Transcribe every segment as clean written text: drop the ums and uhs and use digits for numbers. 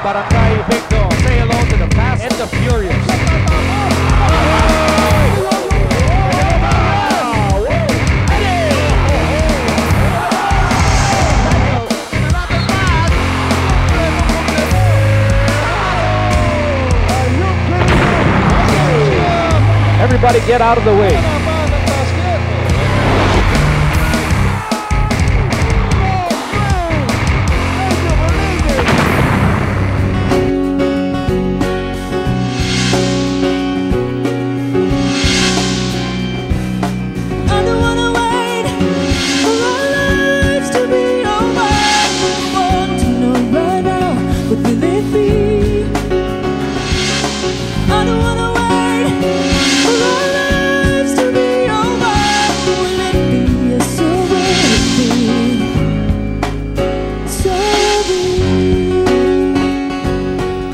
Barangay Victor. Say hello to the Fast and the Furious. Everybody get out of the way.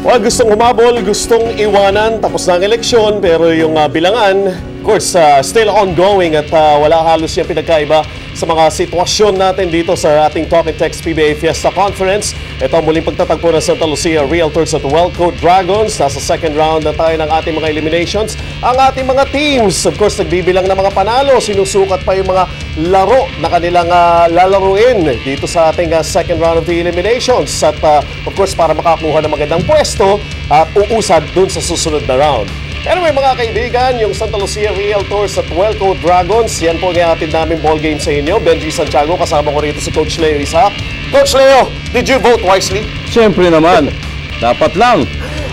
Well, gustong humabol, gustong iwanan, tapos na ang eleksyon, pero yung bilangan, of course, still ongoing at wala halos yung pinagkaiba sa mga sitwasyon natin dito sa ating Talk and Text PBA Fiesta Conference. Ito ang muling pagtatagpo ng Santa Lucia Realtors at Wellcoat Dragons. Nasa second round na tayo ng ating mga eliminations. Ang ating mga teams, of course, nagbibilang ng mga panalo. Sinusukat pa yung mga laro na kanilang lalaruin dito sa ating second round of the eliminations. At of course, para makakuha ng magandang pwesto at uusad dun sa susunod na round. Anyway mga kaibigan, yung Santa Lucia Realtors at Wellcoat Dragons, yan po ang ating naming ball game sa inyo. Benji Santiago, kasama ko rito si Coach Leo Isa. Coach Leo, did you vote wisely? Siyempre naman, dapat lang.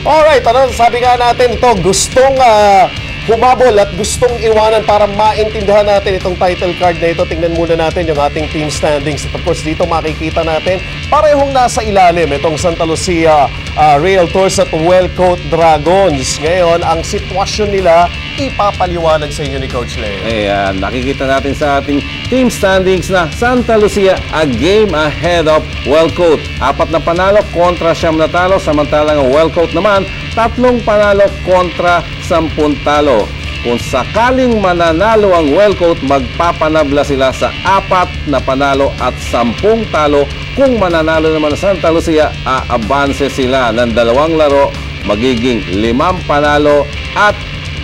Alright, sabi nga natin ito, gustong humabol at gustong iwanan para maintindihan natin itong title card na ito. Tingnan muna natin yung ating team standings. At of course, dito makikita natin parehong nasa ilalim itong Santa Lucia Realtors at Wellcoat Dragons. Ngayon, ang sitwasyon nila ipapaliwanag sa inyo ni Coach Leo. Ayan, nakikita natin sa ating team standings na Santa Lucia a game ahead of Wellcoat. 4 na panalo kontra 9 na talo, samantalang ang Wellcoat naman 3 panalo kontra 10 talo. Kung sakaling mananalo ang Wellcoat, magpapanabla sila sa 4 na panalo at 10 talo. Kung mananalo naman ang Santa Lucia, aabanse sila ng 2 laro, magiging 5 panalo at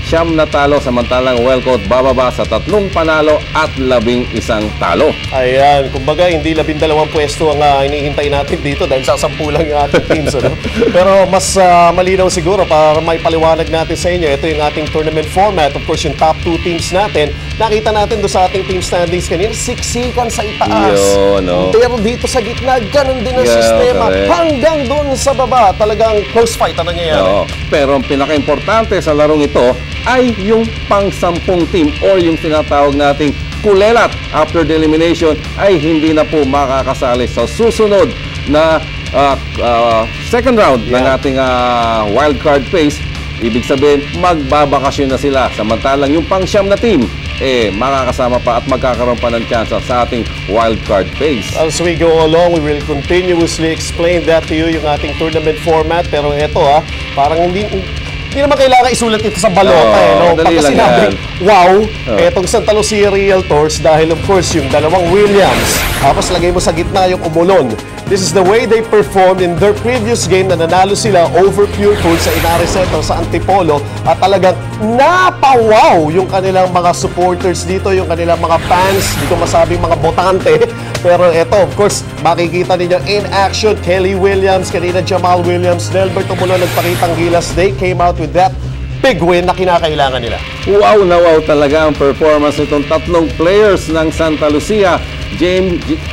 9 na talo, samantalang Wellcoat bababa sa 3 panalo at 11 talo. Ayan, kumbaga hindi 12 pwesto ang hinihintay natin dito dahil sa 10 lang yung ating teams. Ano? Pero mas malinaw siguro para may paliwanag natin sa inyo. Ito yung ating tournament format. Of course, yung top 2 teams natin. Nakita natin doon sa ating team standings kanina, siksikan sa itaas. Pero dito sa gitna, ganun din ang sistema. Correct. Hanggang doon sa baba, talagang close fight ang nangyayari. Pero ang pinaka-importante sa larong ito ay yung pang-10 team or yung tinatawag nating kulelat after the elimination ay hindi na po makakasali sa susunod na second round ng ating wildcard phase. Ibig sabihin, magbabakasyon na sila. Samantalang yung pang-9 na team, makakasama pa at magkakaroon pa ng chance sa ating wildcard phase. As we go along, we will continuously explain that to you, yung ating tournament format. Pero ito parang hindi naman kailangan isulat ito sa balota Pagka sinabing, wow, etong Santa Lucia Realtors, dahil of course yung 2 Williams, tapos lagay mo sa gitna yung Umulon. This is the way they performed in their previous game na nanalo sila over Pure Food sa Inares Center sa Antipolo at talagang napawaw yung kanilang mga supporters dito, yung kanilang mga fans, dito masabing mga botante. Pero eto, of course, makikita ninyo in action, Kelly Williams, kanina Jamal Williams, Nelbert Umulon nagpakitang gilas. They came out with that big win na kinakailangan nila. Wow na wow talaga ang performance nitong 3 players ng Santa Lucia.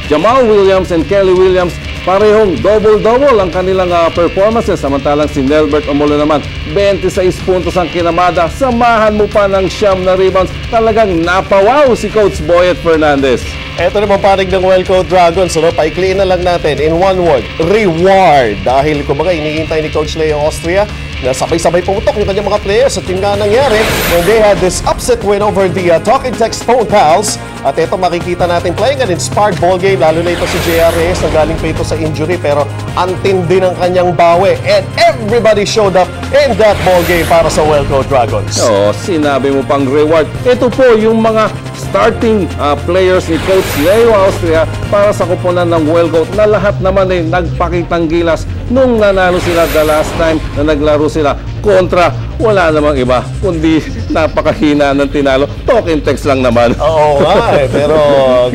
Jamal Williams and Kelly Williams, parehong double-double ang kanilang performances. Samantalang si Nelbert Umulon naman, 26 puntos ang kinamada. Samahan mo pa ng 9 na rebounds. Talagang napawaw si Coach Boyet Fernandez. Ito naman panig ng Wellcoat Dragons. Paikliin na lang natin in one word, reward. Dahil kumbaga inihintay ni Coach Leo Austria na sabay-sabay pumutok yung kanyang mga players at yung nga nangyari when they had this upset win over the Talk and Text Phone Pals. At ito makikita natin playing an inspired ball game, lalo na ito si JR Reyes na galing pa ito sa injury pero antindi ng kanyang bawi and everybody showed up in that ball game para sa Wellcoat Dragons. Sinabi mo pang reward. Ito po yung mga starting players ni Coach Leo Austria para sa kupunan ng Wellcoat na lahat naman ay nagpakitang gilas nung nanalo sila the last time na naglaro sila kontra wala namang iba kundi napakahina ng tinalo. Talk and text lang naman. Oo nga pero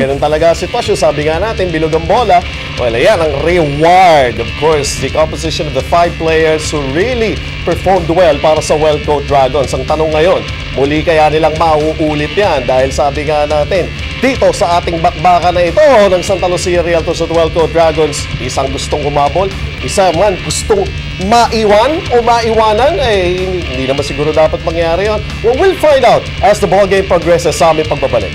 ganun talaga sitwasyon. Sabi nga natin, bilog ang bola. Well, ayan ang reward. Of course, the composition of the 5 players who really performed well para sa Wellcoat Dragons. Ang tanong ngayon, muli kaya nilang mauulit yan? Dahil sabi nga natin, dito sa ating bakbakan na ito ng Santa Lucia Realtors at Wellcoat Dragons, isang gustong humabol, isa man gustong maiwan o maiwanan, hindi naman siguro dapat mangyari yun. Well, we'll find out as the ball game progresses sa aming pagbabalik.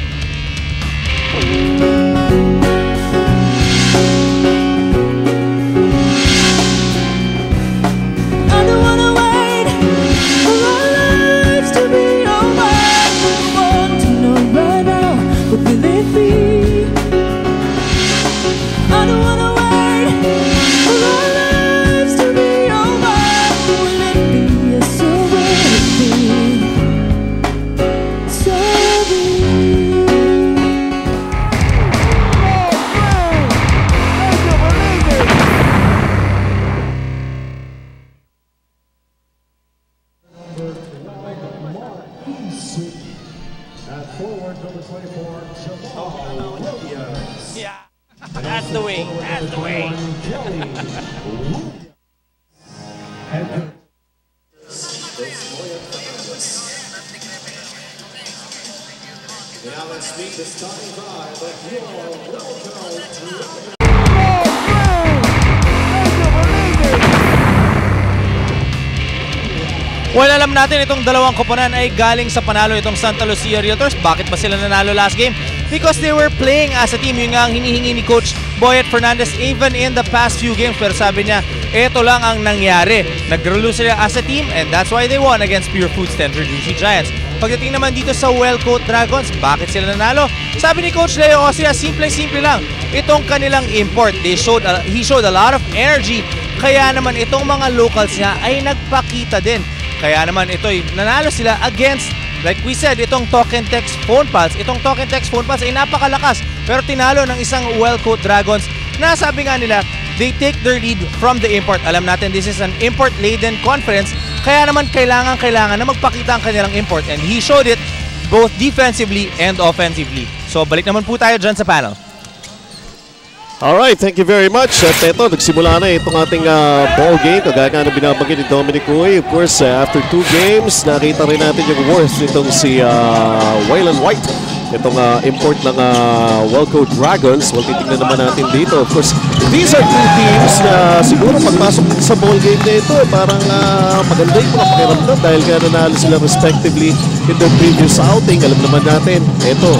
Yeah, that's the way. That's the way. Now let's meet the starting five of your Wellcoat. Well, alam natin itong dalawang koponan ay galing sa panalo itong Santa Lucia Realtors. Bakit ba sila nanalo last game? Because they were playing as a team. Yung nga ang hinihingi ni Coach Boyet Fernandez even in the past few games. Pero sabi niya, ito lang ang nangyari. Nag-relo sila as a team and that's why they won against Pure Foods Denver UC Giants. Pagdating naman dito sa Wellcoat Dragons, bakit sila nanalo? Sabi ni Coach Leo Austria, simple-simple lang. Itong kanilang import, he showed a lot of energy. Kaya naman itong mga locals niya ay nagpakita din. Kaya naman ito'y nanalo sila against, like we said, itong Token Text Phone Pals. Itong Token Text Phone Pals ay napakalakas pero tinalo ng isang Wellcoat Dragons na sabi nga nila, they take their lead from the import. Alam natin, this is an import-laden conference kaya naman kailangan na magpakita ang kanilang import and he showed it both defensively and offensively. So balik naman po tayo dyan sa panel. Alright, thank you very much. At eto, nagsimula na itong ating ball game. Kagaya na binabagay ni Dominic Uy. Of course, after 2 games, nakita rin natin yung worth nitong si Waylon White. Itong import ng Wellcoat Dragons. Well, titignan naman natin dito. Of course, these are 2 teams na siguro pagpasok sa ball game na ito, parang maganda yung mga pakiramdam dahil kaya nanalo sila respectively in their previous outing. Alam naman natin, ito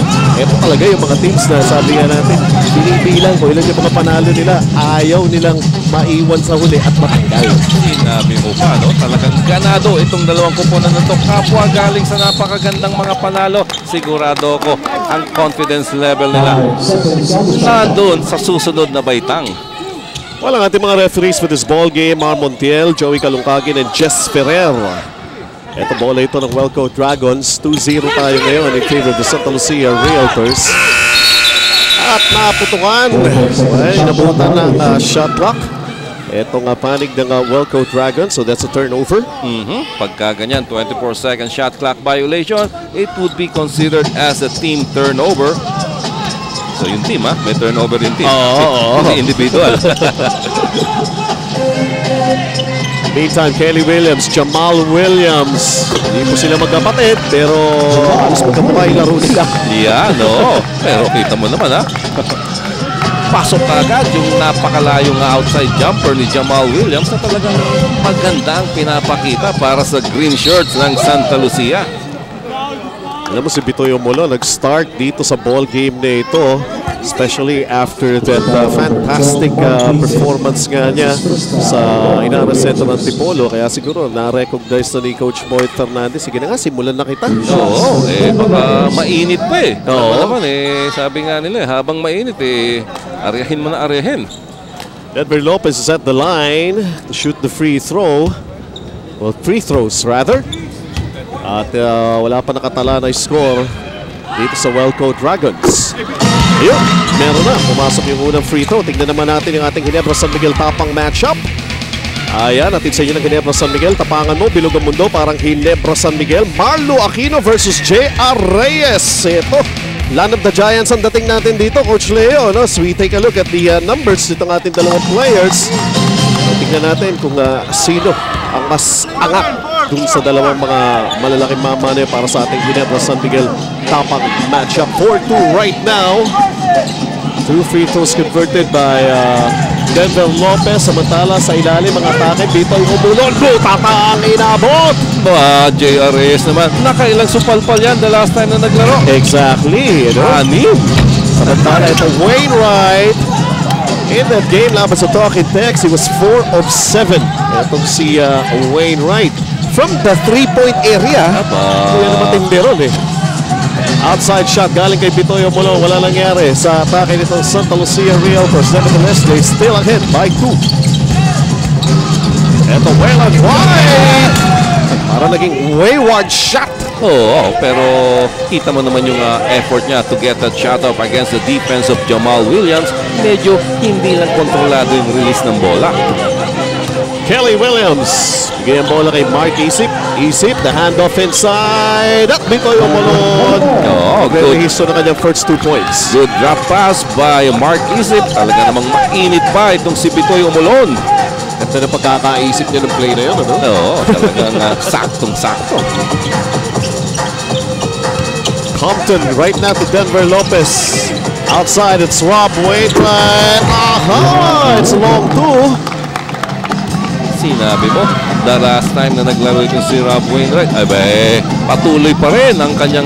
talaga yung mga teams na sabi nga natin, binibilang ko ilan yung mga panalo nila. Ayaw nilang maiwan sa huli at matanggal. Sinabi mo pa, no? Talagang ganado itong dalawang kupunan na ito. Kapwa galing sa napakagandang mga panalo. Sigurado ko ang confidence level nila nandun sa susunod na baitang. Well, ang ating mga referees for this ball game, Mar Montiel, Joey Calungkagin, and Jess Ferrer. Ito bola ito ng Wellcoat Dragons. 2-0 tayo ngayon in favor of the Santa Lucia Realtors. At naputukan. Well, inabutan ng shot clock. Ito nga panig ng Wellcoat Dragons, so that's a turnover. Pagka ganyan, 24-second shot clock violation, it would be considered as a team turnover. So yung team, may turnover yung team. Hindi individual. Meantime, Kelly Williams, Jamal Williams. Hindi po sila magkapatid, pero halos magkamukha yung laro nila. Yeah, no. Pero kita mo naman, pasok agad yung napakalayong outside jumper ni Jamal Williams na talagang magandang pinapakita para sa green shirts ng Santa Lucia. Alam mo si Bitoy Omolo nag-start dito sa ball game na ito, especially after that fantastic performance nga niya sa inaresenta ng Tipolo. Kaya siguro na-recognize na ni Coach Boyet Fernandez. Sige na nga, simulan na kita. Oo, baka mainit pa naman sabi nga nila, habang mainit aryahin mo na aryahin. Denver Lopez is at the line to shoot the free throw. Well, free throws rather. At wala pa nakatala na score dito sa Welco Dragons. Ayun, meron na. Pumasok yung unang free throw. Tingnan naman natin yung ating Ginebra San Miguel tapang matchup. Ayan, natin sa inyo ng Ginebra San Miguel. Tapangan mo, bilog ang mundo, parang Ginebra San Miguel. Marlo Aquino versus J.R. Reyes. Ito, Land of the Giants ang dating natin dito, Coach Leo. No? So we take a look at the numbers nitong ating dalawang players. Tingnan natin kung sino ang mas angat dun sa dalawang mga malalaking mamane para sa ating Ginebra San Miguel tapang matchup. 4-2 right now. 2 free throws converted by Denver Lopez. Samantala sa ilalim mga atake, Bitoy Umulon. Butata ang inabot. JRS naman. Nakailang supalpal yan the last time na naglaro. Exactly. Anim. Samantala ito Wainwright. In that game laban sa Talking Tex, he was 4 of 7. Itong si Wainwright. From the 3-point area. Kuya naman tindi ron eh. Outside shot galing kay Bitoy Umulon. Wala nangyari sa atake nitong Santa Lucia Realtors. Nevertheless, they still ahead by 2. Ito Waylon White. Para naging wayward shot. Oo, pero kita mo naman yung effort niya to get that shot off against the defense of Jamal Williams. Medyo hindi lang kontrolado yung release ng bola. Kelly Williams. Bigay ang bola kay Mark Isip. Isip, the handoff inside. At Bitoy Umulon. Good. Histo na kanyang first 2 points. Good drop pass by Mark Isip. Talaga namang mainit pa itong si Bitoy Umulon. Ganda na pagkakaisip niya ng play na yun, ano? Oo, talagang saktong-sakto. Compton right now to Denver Lopez. Outside, it's Rob Wainwright. Aha! It's a long 2. Sinabi mo, the last time na naglaro itong si Rob Wainwright, patuloy pa rin ang kanyang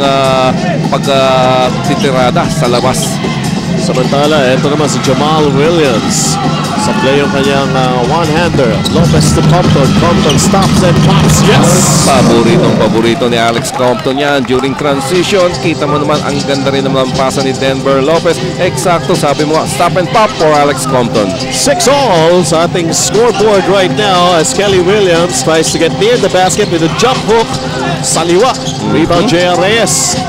pagtitirada sa labas. Samantala, ito naman si Jamal Williams. Sa play yung kanyang one-hander. Lopez to Compton. Compton stops and pops. Yes! Paborito ni Alex Compton yan during transition. Kita mo naman ang ganda rin naman ang pasa ni Denver Lopez. Eksakto, sabi mo, stop and pop for Alex Compton. 6-all sa ating scoreboard right now as Kelly Williams tries to get near the basket with a jump hook. Saliwa. Rebound J.R. Reyes.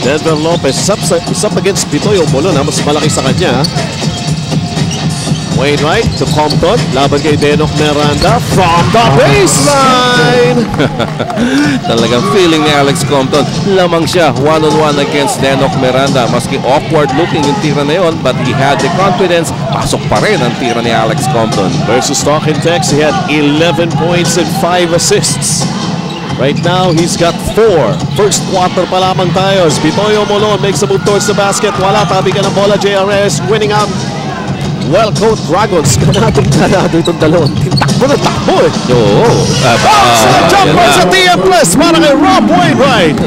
Denver Lopez up against Bitoy Umulon, mas malaki sa kanya. Wainwright to Compton, laban kay Denok Miranda from the baseline. Talagang feeling ni Alex Compton, lamang siya one-on-one against Denok Miranda. Maski awkward looking yung tira na yun, but he had the confidence. Pasok pa rin ang tira ni Alex Compton. Versus Talking Tex, he had 11 points and 5 assists. Right now, he's got 4. First quarter pa lamang tayo. Bitoy Umulon makes a move towards the basket. Wala, tabi ka ng bola. JRS winning out. Welco Dragons. Kanadong itong dalawang. Takbo na takbo eh. Jumper sa TM Plus para kay Rob Wainwright.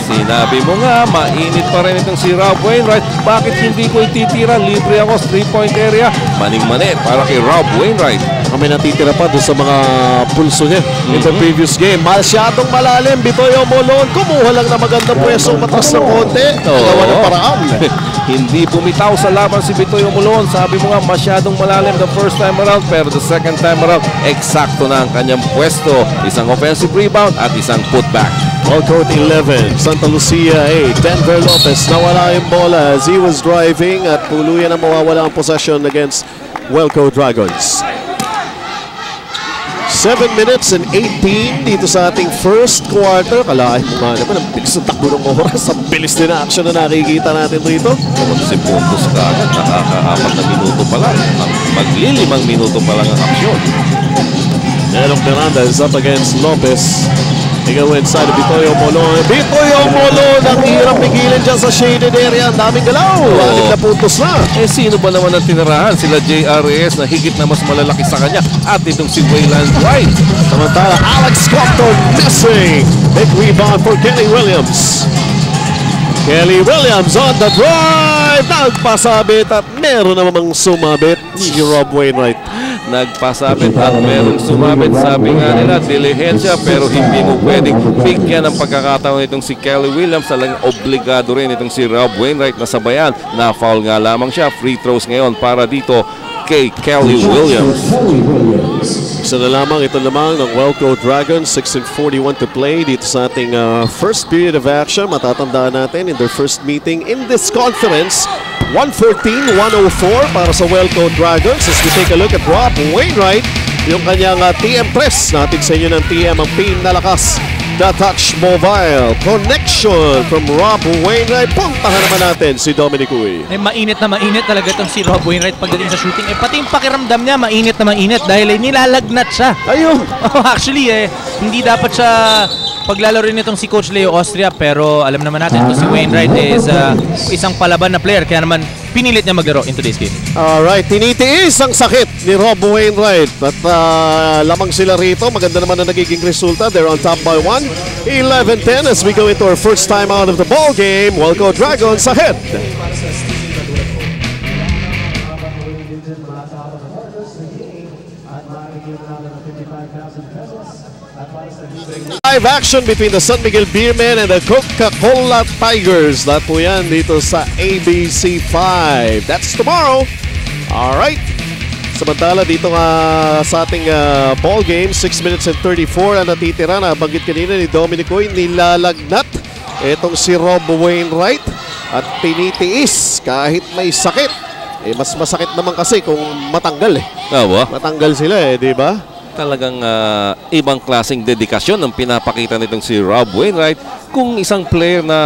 Sinabi mo nga, mainit pa rin itong si Rob Wainwright. Bakit hindi ko ititira? Libre ako sa 3-point area. Maning-mani para kay Rob Wainwright. Kami natitira pa doon sa mga pulso niya in the previous game. Masyadong malalim. Bitoy Umulon. Kumuha lang na magandang pweso. Matras ng konti. Nagawa ng paraan. Hindi bumitaw sa laban si Bitoy Umulon. Sabi mo nga, masyadong malalim the first time around. Pero the second time around, eksakto na ang kanyang pwesto. Isang offensive rebound at isang putback. All-court 11. Santa Lucia 8. Denver Lopez nawala yung bola as he was driving at puluyan na mawawala ang possession against Welco Dragons. 7 minutes and 18 dito sa ating first quarter. Kalahin mo nga naman, ang bilis ng takbo ng oras. Ang bilis din na action na nakikita natin rito. 11 puntos ka agad, nakaka-4 na minuto pa lang. Magli-5 minuto pa lang ang aksyon. Denok Miranda is up against Lopez. Ikaw inside of Bitoy Umulon. Bitoy Umulon, ang hirap pigilin dyan sa shaded area. Ang daming galaw. 6 na puntos na. Sino ba naman ang tinirahan? Sila JRS na higit na mas malalaki sa kanya at itong si Waylon White. Samantala, Alex Compton missing. Big rebound for Kelly Williams. Kelly Williams on the drive. Nagpasabit at meron namang sumabit si Rob Wainwright. Nagpasabit at merong sumabit. Sabi nga nila, dilihensya, pero hindi mo pwedeng bigyan ng pagkakataon itong si Kelly Williams. Talagang obligado rin itong si Rob Wainwright na sabayan. Na-foul nga lamang siya. Free throws ngayon para dito kay Kelly Williams. Isa na lamang, ito lamang ng Welco Dragons, 6:41 to play dito sa ating first period of action. Matatandaan natin in their first meeting in this conference, 114-104 para sa Welco Dragons. As we take a look at Rob Wainwright, yung kanyang TM press. Natin sa inyo ng TM ang pinalakas na touch mobile connection from Rob Wainwright. Puntahan naman natin si Dominic Uy. Mainit na mainit talaga itong si Rob Wainwright pagdating sa shooting. Pati yung pakiramdam niya, mainit na mainit dahil nilalagnat siya. Ayun! Actually, hindi dapat siya paglalaro rin itong si Coach Leo Austria, pero alam naman natin ito si Wainwright is isang palaban na player, kaya naman pinilit niya maglaro in today's game. Alright, tinitiis ang sakit ni Rob Wainwright at lamang sila rito. Maganda naman na nagiging resulta. They're on top by 1, 11-10 as we go into our first time out of the ball game. Welco Dragons ahead. Live action between the San Miguel Beermen and the Coca-Cola Tigers. Lahat po yan dito sa ABC 5. That's tomorrow. Alright. Samantala dito nga sa ating ball game, 6 minutes and 34 ang natitira. Nabanggit kanina ni Dominic Uy, nilalagnat itong si Rob Wainwright at tinitiis kahit may sakit. Mas masakit naman kasi kung matanggal Matanggal sila di ba? Talagang ibang klaseng dedikasyon ang pinapakita nitong si Rob Wainwright. Kung isang player na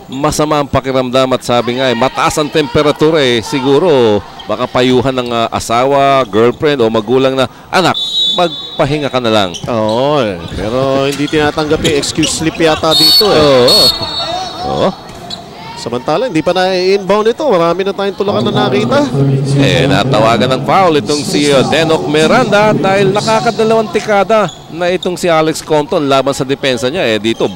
masama ang pakiramdam at sabi nga mataas ang temperatura siguro baka payuhan ng asawa, girlfriend o magulang na, anak, magpahinga ka na lang. Oo, pero hindi tinatanggap yung excuse sleep yata dito Oo. Samantala, hindi pa na-inbound ito. Marami na tayong tulakan na nakita. Natawagan ng foul itong si Denok Miranda dahil nakakadalawang tikada na itong si Alex Compton laban sa depensa niya. Dito,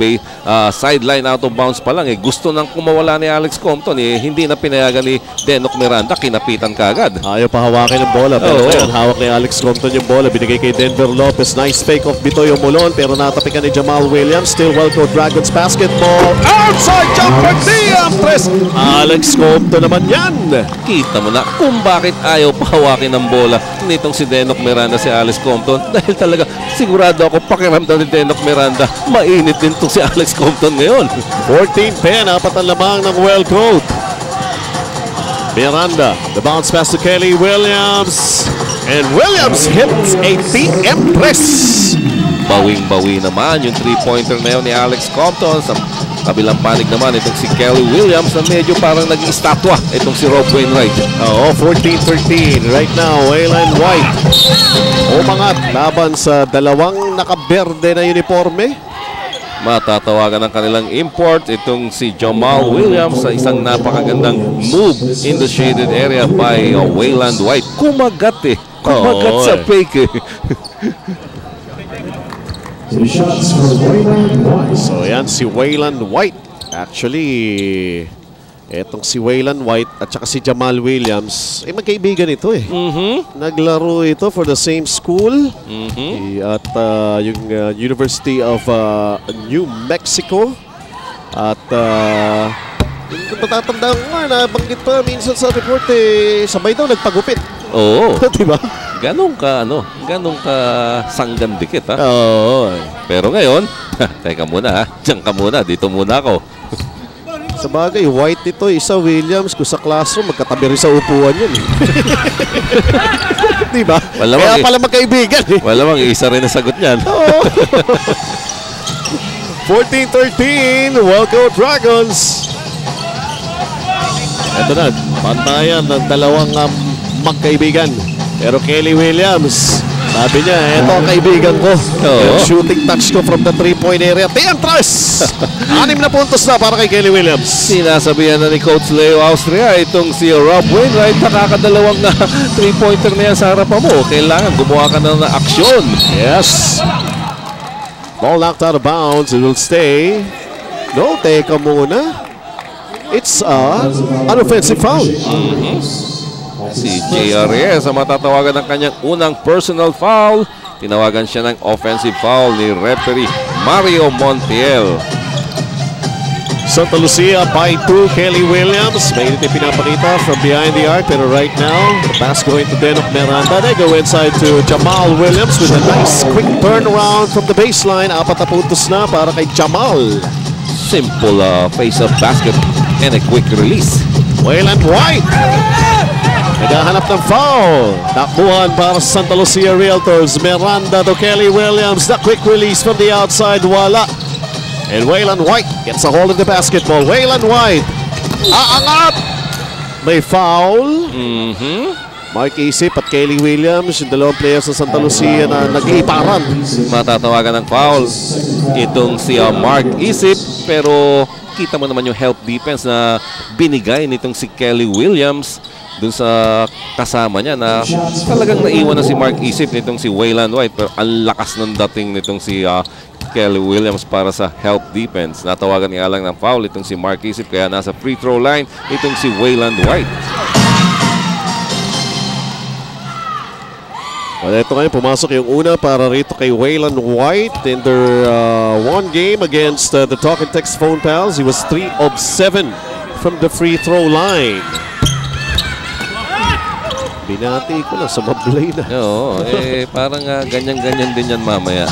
sideline out of bounds pa lang. Gusto nang kumawala ni Alex Compton. Hindi na pinayagan ni Denok Miranda. Kinapitan kaagad. Ayaw pa hawakin ng bola. Pero ngayon, hawak ni Alex Compton yung bola. Binigay kay Denver Lopez. Nice fake off Bitoy Omolon. Pero natapikan ni Jamal Williams. Still Welco Dragons basketball. Outside jumper. Press. Alex Compton naman yan. Kita mo na kung bakit ayaw pahawakin ng bola nitong si Denok Miranda si Alex Compton. Dahil talaga sigurado ako pakiramdam ni Denok Miranda mainit din itong si Alex Compton ngayon. 14-10, apat ang lamang ng Welco. Miranda, the bounce pass to Kelly Williams. And Williams hits a TM press. Bawing-bawi naman yung 3-pointer na yun ni Alex Compton. Sa kabilang panig naman itong si Kelly Williams na medyo parang naging estatwa itong si Rob Wainwright. 14-13 right now. Waylon White umangat laban sa dalawang nakaberde na uniforme. Matatawagan ng kanilang import itong si Jamal Williams sa isang napakagandang move in the shaded area by Waylon White. Kumagat sa fake So yan si Waylon White. Actually, etong si Waylon White at saka si Jamal Williams, magkaibigan ito Naglaro ito for the same school at yung University of New Mexico. At yung natatandaan ko nabanggit pa minsan sa report sabay daw nagpagupit. Oo. Diba? Ganun ka sanggan dikit Oo. Pero ngayon, teka muna diyan ka muna, dito muna ako. Sa bagay, White ito, isa Williams, kung sa classroom, magkatabi rin sa upuan yun. Diba? Kaya pala magkaibigan. Malamang isa rin ang sagot niyan. 14-13, Welco Dragons. Ito na, pantayan ng dalawang magkaibigan. Pero Kelly Williams, sabi niya, eto ang kaibigan ko. Yung shooting touch ko from the 3-point area. Tiantras! 6 na puntos na para kay Kelly Williams. Sinasabihan na ni Coach Leo Austria itong si Rob Wainwright, nakakadalawang 3-pointer na yan sa harapan mo. Kailangan gumawa ka na ng aksyon. Yes. Ball knocked out of bounds. It will stay. No, teka muna. It's an offensive foul. Si J.R. Reyes ang matatawagan ng kanyang unang personal foul. Tinawagan siya ng offensive foul ni referee Mario Montiel. Santa Lucia by 2. Kelly Williams. Mainit yung pinapakita from behind the arc. Pero right now, the pass going to Denok Miranda. They go inside to Jamal Williams with a nice quick turnaround from the baseline. 4 na puntos na para kay Jamal. Simple face-up basket and a quick release. Wayland White. Naghahanap ng foul. Takbuhan para sa Santa Lucia Realtors. Miranda to Kelly Williams. The quick release from the outside. Wala. And Wayland White gets a hold of the basketball. Wayland White. Aangat. May foul. Mark Isip at Kelly Williams, yung dalawang players sa Santa Lucia na nag-iiparan. Matatawagan ng foul itong si Mark Isip, pero kita mo naman yung help defense na binigay nitong si Kelly Williams dun sa kasama niya na talagang naiwan na si Mark Isip nitong si Wayland White, pero ang lakas ng dating nitong si Kelly Williams para sa help defense. Natawagan nga lang ng foul itong si Mark Isip, kaya nasa free throw line itong si Wayland White. Well, ito ngayon, pumasok yung una para rito kay Wayland White in their one game against the Talk and Text Phone Pals. He was 3 of 7 from the free throw line. Binati ko lang sa mablay na. Oo, parang ganyan-ganyan din yan mamaya.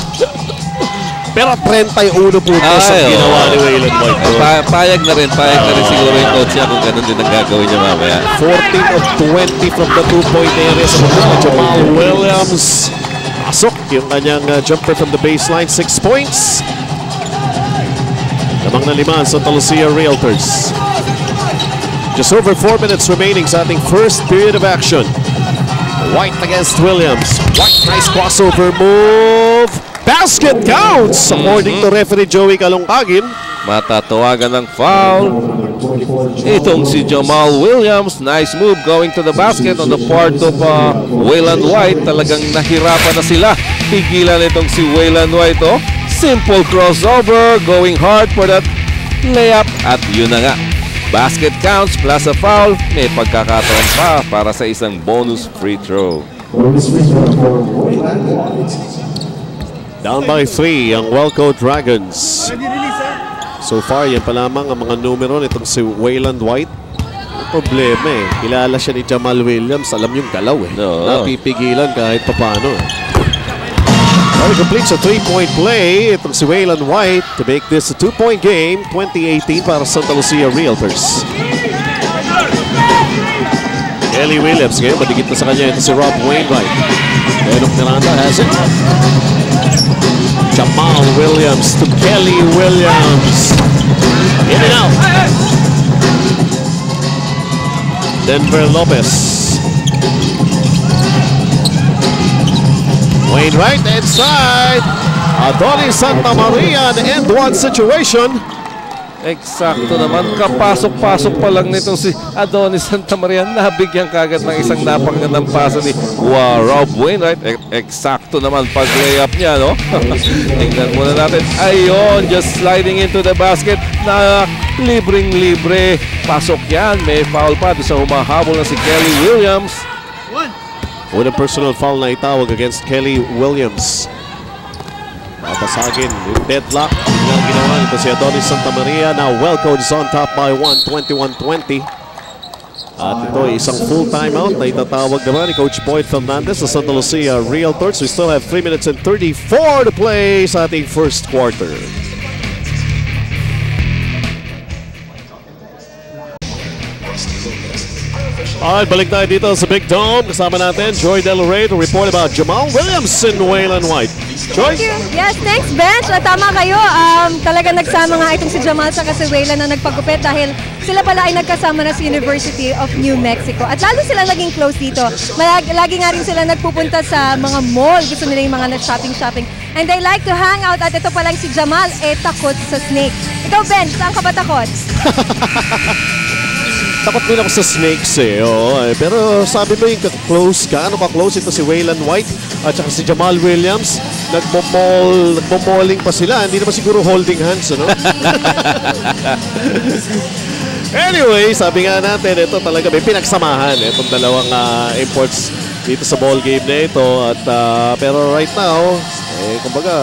Pero 31 puntos ang ginawa ni Wayland White. Payag na rin siguro yung coach niya kung ganun din ang gagawin niya mamaya. 14 of 20 from the 2-point area sa mga Jamal Williams. Pasok yung kanyang jumper from the baseline, 6 points. Lamang na 5 Santa Lucia Realtors. Just over 4 minutes remaining sa ating first period of action. White against Williams. White, nice crossover move. Basket counts according to referee Joey Kalungkagin. Matatawagan ng foul itong si Jamal Williams. Nice move going to the basket on the part of Wayland White. Talagang nahirapan na sila pigilan itong si Wayland White. Simple crossover, going hard for that layup, at yun na nga, basket counts plus a foul. May pagkakataon pa para sa isang bonus free throw. Down by 3 ang Welco Dragons. So far, yan pa lamang ang mga numero nitong si Wayland White. Ang problema kilala siya ni Jamal Williams. Alam yung galaw napipigilan kahit papano. Well, he completes a 3-point play. Itong si Wayland White to make this a 2-point game. 2018 para Santa Lucia Realtors. Kelly Williams ngayon, madikit na sa kanya ito si Rob Wainwright. Denok Miranda has it. Jamal Williams to Kelly Williams. In and out. Denver Lopez. Wainwright inside. Adonis Santa Maria, an end one situation. Eksakto naman, kapasok-pasok pa lang nitong si Adonis Santa Maria, nabigyan kagad ng isang napakagandang pasa ni Rob Wainwright. Eksakto naman pag-layup niya, no? Tingnan muna natin. Ayun, just sliding into the basket na libreng-libre. Pasok yan, may foul pa sa humahabol na si Kelly Williams. Unang personal foul na itawag against Kelly Williams. Papasagin yung deadlock. Tingnan ginawa nito si Adonis Santa Maria. Now Welco is on top by 1, 21-20. At ito ay isang full timeout na itatawag naman ni Coach Boyd Fernandez sa Santa Lucia Realtors. We still have 3 minutes and 34 to play sa ating first quarter. Alright, balik tayo dito sa Big Dome. Kasama natin Joy Del Rey to report about Jamal Williams and Wayland White. Joy? Yes, thanks, Bench. Tama kayo. Talaga nagsama nga itong si Jamal sa si Wayland na nagpagupit dahil sila pala ay nagkasama na sa University of New Mexico. At lalo sila naging close dito. Lagi nga rin sila nagpupunta sa mga mall. Gusto nila yung mga nag-shopping. And they like to hang out. At ito palang si Jamal, takot sa snake. Ikaw, Bench, saan ka ba takot? Takot din ako sa snakes pero sabi mo yung close ka, ano ka-close ito si Wayland White at saka si Jamal Williams, nagmo-malling pa sila, hindi naman siguro holding hands, ano? Anyway, sabi nga natin, ito talaga may pinagsamahan itong dalawang imports dito sa ball game na ito at pero right now, kumbaga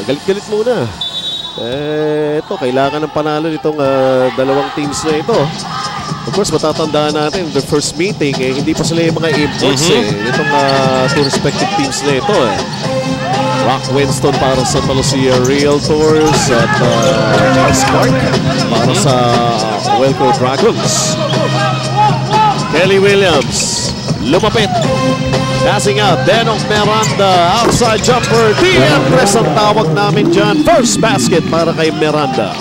galit-galit muna. Ito, kailangan ng panalo nitong dalawang teams na ito. Of course, matatandaan natin, the first meeting, hindi pa sila yung mga imports itong two respective teams na ito Rock Winston para sa Santa Lucia Realtors at Charles Clark para sa Welco Dragons. Kelly Williams, lumapit. Passing out, Denok Miranda, outside jumper. Diempres ang tawag namin dyan. First basket para kay Miranda.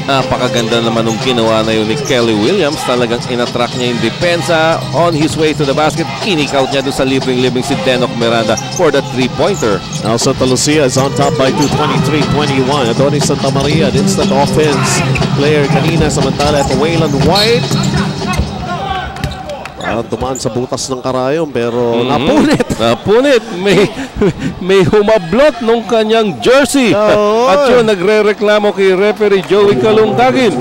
Napakaganda naman nung ginawa na yun ni Kelly Williams. Talagang inattract niya yung depensa. On his way to the basket, kinik-out niya doon sa libreng-libring si Denok Miranda for the three-pointer. Now Santa Lucia is on top by 2, 23-21. Adonis Santa Maria, an instant offense player kanina. Samantala at Waylon White. Parang tumaan sa butas ng karayom pero napunit. Napunit. May humablot nung kanyang jersey. At yun, nagre-reklamo kay referee Joey Kalungkagin.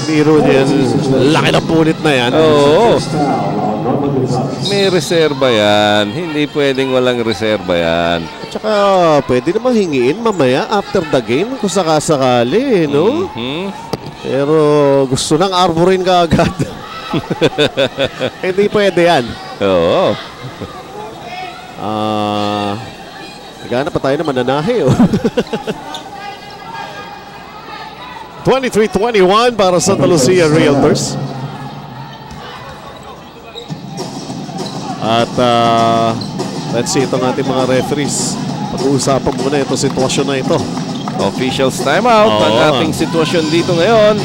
Biro din. Laki na punit na yan. Oo. May reserba yan. Hindi pwedeng walang reserba yan. At saka pwede namang hingiin mamaya after the game kung sakasakali, no? Pero gusto nang arborin ka agad. Hindi pwede yan. Oo. Nagana pa tayo na mananahi. 23-21 para Santa Lucia Realtors. At let's see itong ating mga referees. Pag-uusapan muna itong sitwasyon na ito. Officials timeout ang ating sitwasyon dito ngayon.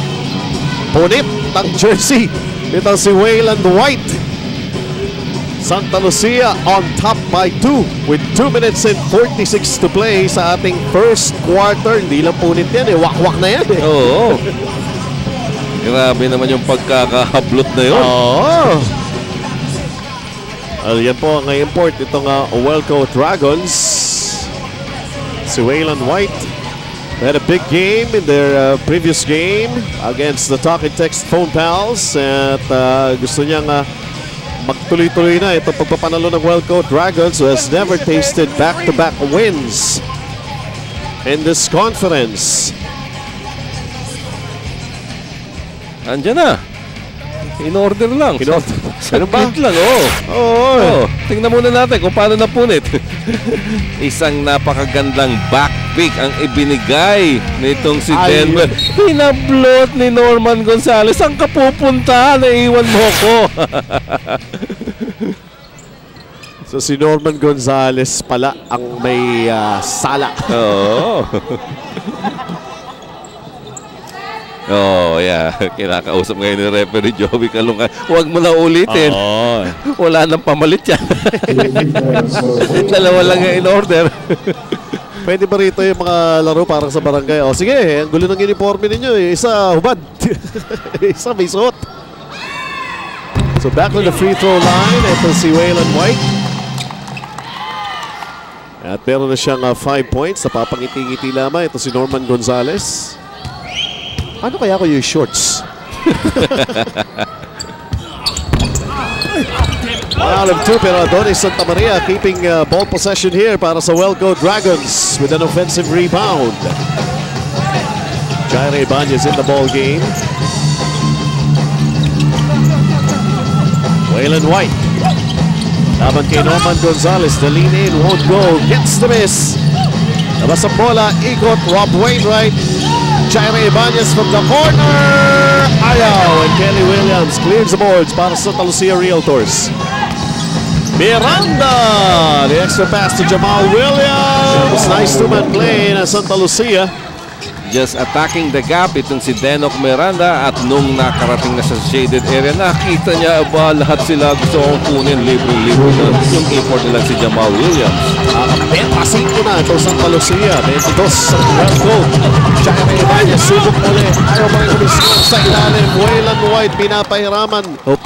Punit ng jersey. Ito si Waylon White. Santa Lucia on top by 2 with 2 minutes and 46 to play sa ating first quarter. Hindi lang punit yan wak-wak na yan Oo. Grabe naman yung pagkakahablot na yun. Oo. Yan po ang import itong Welco Dragons. Si Waylon White. They had a big game in their previous game against the Talk and Text Phone Pals at gusto niyang magtuloy-tuloy na itong pagpapanalo ng Welco Dragons who has never tasted back-to-back wins in this conference. Andyan na. In order lang. In order. Ano ba? Lang, oo. Tingnan muna natin kung paano napunit. Isang napakagandang back pick ang ibinigay nitong si Denver. Pinablot ni Norman Gonzalez. Saan ka pupunta? Naiwan mo ko. So si Norman Gonzalez pala ang may sala. Oo. Oh, yeah. Kinakausap ngayon ni referee Joey Kalungkay. Huwag mo na ulitin. Wala nang pamalit yan. Dalawa lang in order. Pwede ba rito yung mga laro parang sa barangay? Sige, ang gulo ng uniforme ninyo. Isa hubad. Isa may suot. So back to the free throw line. Ito si Waylon White. At meron na siyang 5 points. Napapangiti-ngiti lamang. Ito si Norman Gonzalez. Ano kaya ko yung shorts? Out of 2 pero Adonis Santa Maria keeping ball possession here para sa Welco Dragons with an offensive rebound. Jaire Ibanez in the ball game. Waylon White. Laban kay Norman Gonzalez. The lean in won't go. Gets the miss. Labas ang bola. Ikot Rob Wainwright. Jaire Ibanez from the corner. Ayaw. And Kelly Williams clears the boards para sa Santa Lucia Realtors. Miranda. The extra pass to Jamal Williams. Nice two-man play na Santa Lucia. Just attacking the gap itong si Denok Miranda at nung nakarating na sa shaded area, nakita niya lahat sila gusto kong kunin libre-libre na yung import nila si Jamal Williams. Pentasin ko na itong Santa Lucia. 22 sa Welco. Jaire Ibanez subok ulit. Ayaw pa rin umiscore sa ilalim. Waylon White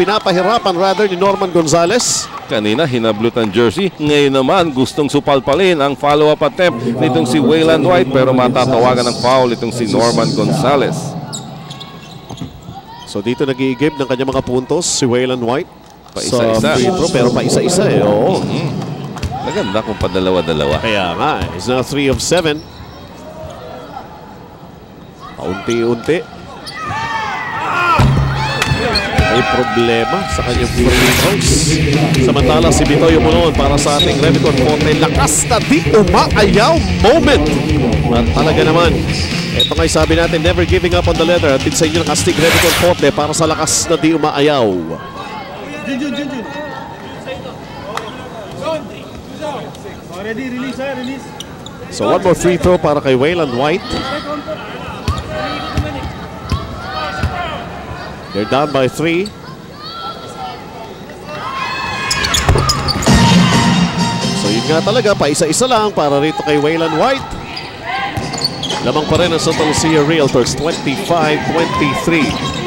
pinapahirapan rather ni Norman Gonzalez. Kanina hinablot ang jersey. Ngayon naman gustong supalpalin ang follow-up attempt nitong si Waylon White pero matatawagan ng foul itong si Norman Gonzalez. So dito nag-i-give ng kanyang mga puntos si Waylon White. Pa-isa-isa. Free throw, pero pa-isa-isa Maganda kung pa-dalawa-dalawa. Kaya nga, he's now 3 of 7. Paunti-unti. May problema sa kanyang free throws. Samantala si Bitoy Umulon para sa ating Remington Forte. Lakas na di umaayaw moment. At talaga naman, ito nga'y sabi natin, never giving up on the leather. At sa inyo ng Astig Remington Forte para sa lakas na di umaayaw. So one more free throw para kay Wayland White. They're down by 3. So yun nga talaga, paisa-isa lang para rito kay Wayland White. Lamang pa rin ang Santa Lucia Realtors, 25-23.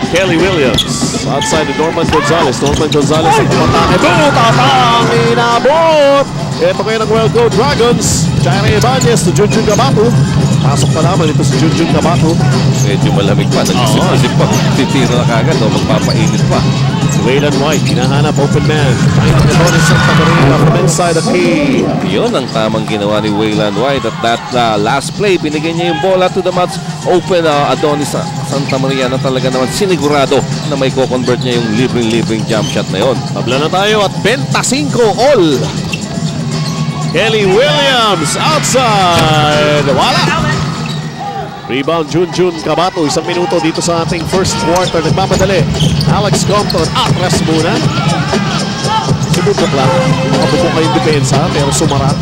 Kelly Williams, outside to Norman Gonzalez. Norman Gonzalez ang tumatake. Tatang inabot! Ito kayo ng Well Go Dragons. Jaira Ibanez to Junjun Gabato. Pasok pa naman ito si Junjun Gabato. Medyo malamig pa. Nag-isip pa. Titira na kagad o magpapainit pa. Wayland White, hinahanap open man. Trying to Adonis Santa Maria from inside the key. Yun ang tamang ginawa ni Wayland White. At that last play, binigyan niya yung bola to the match. Open Adonis Santa Maria na talaga naman sinigurado na may co-convert niya yung libreng jump shot na yun. Tabla na tayo at 25 all. Kelly Williams outside. Wala. Rebound Junjun Gabato. 1 minuto dito sa ating first quarter. Nagmamadali. Alex Compton atras muna. Sumubok lang. Makabukong kayong depensa pero sumara.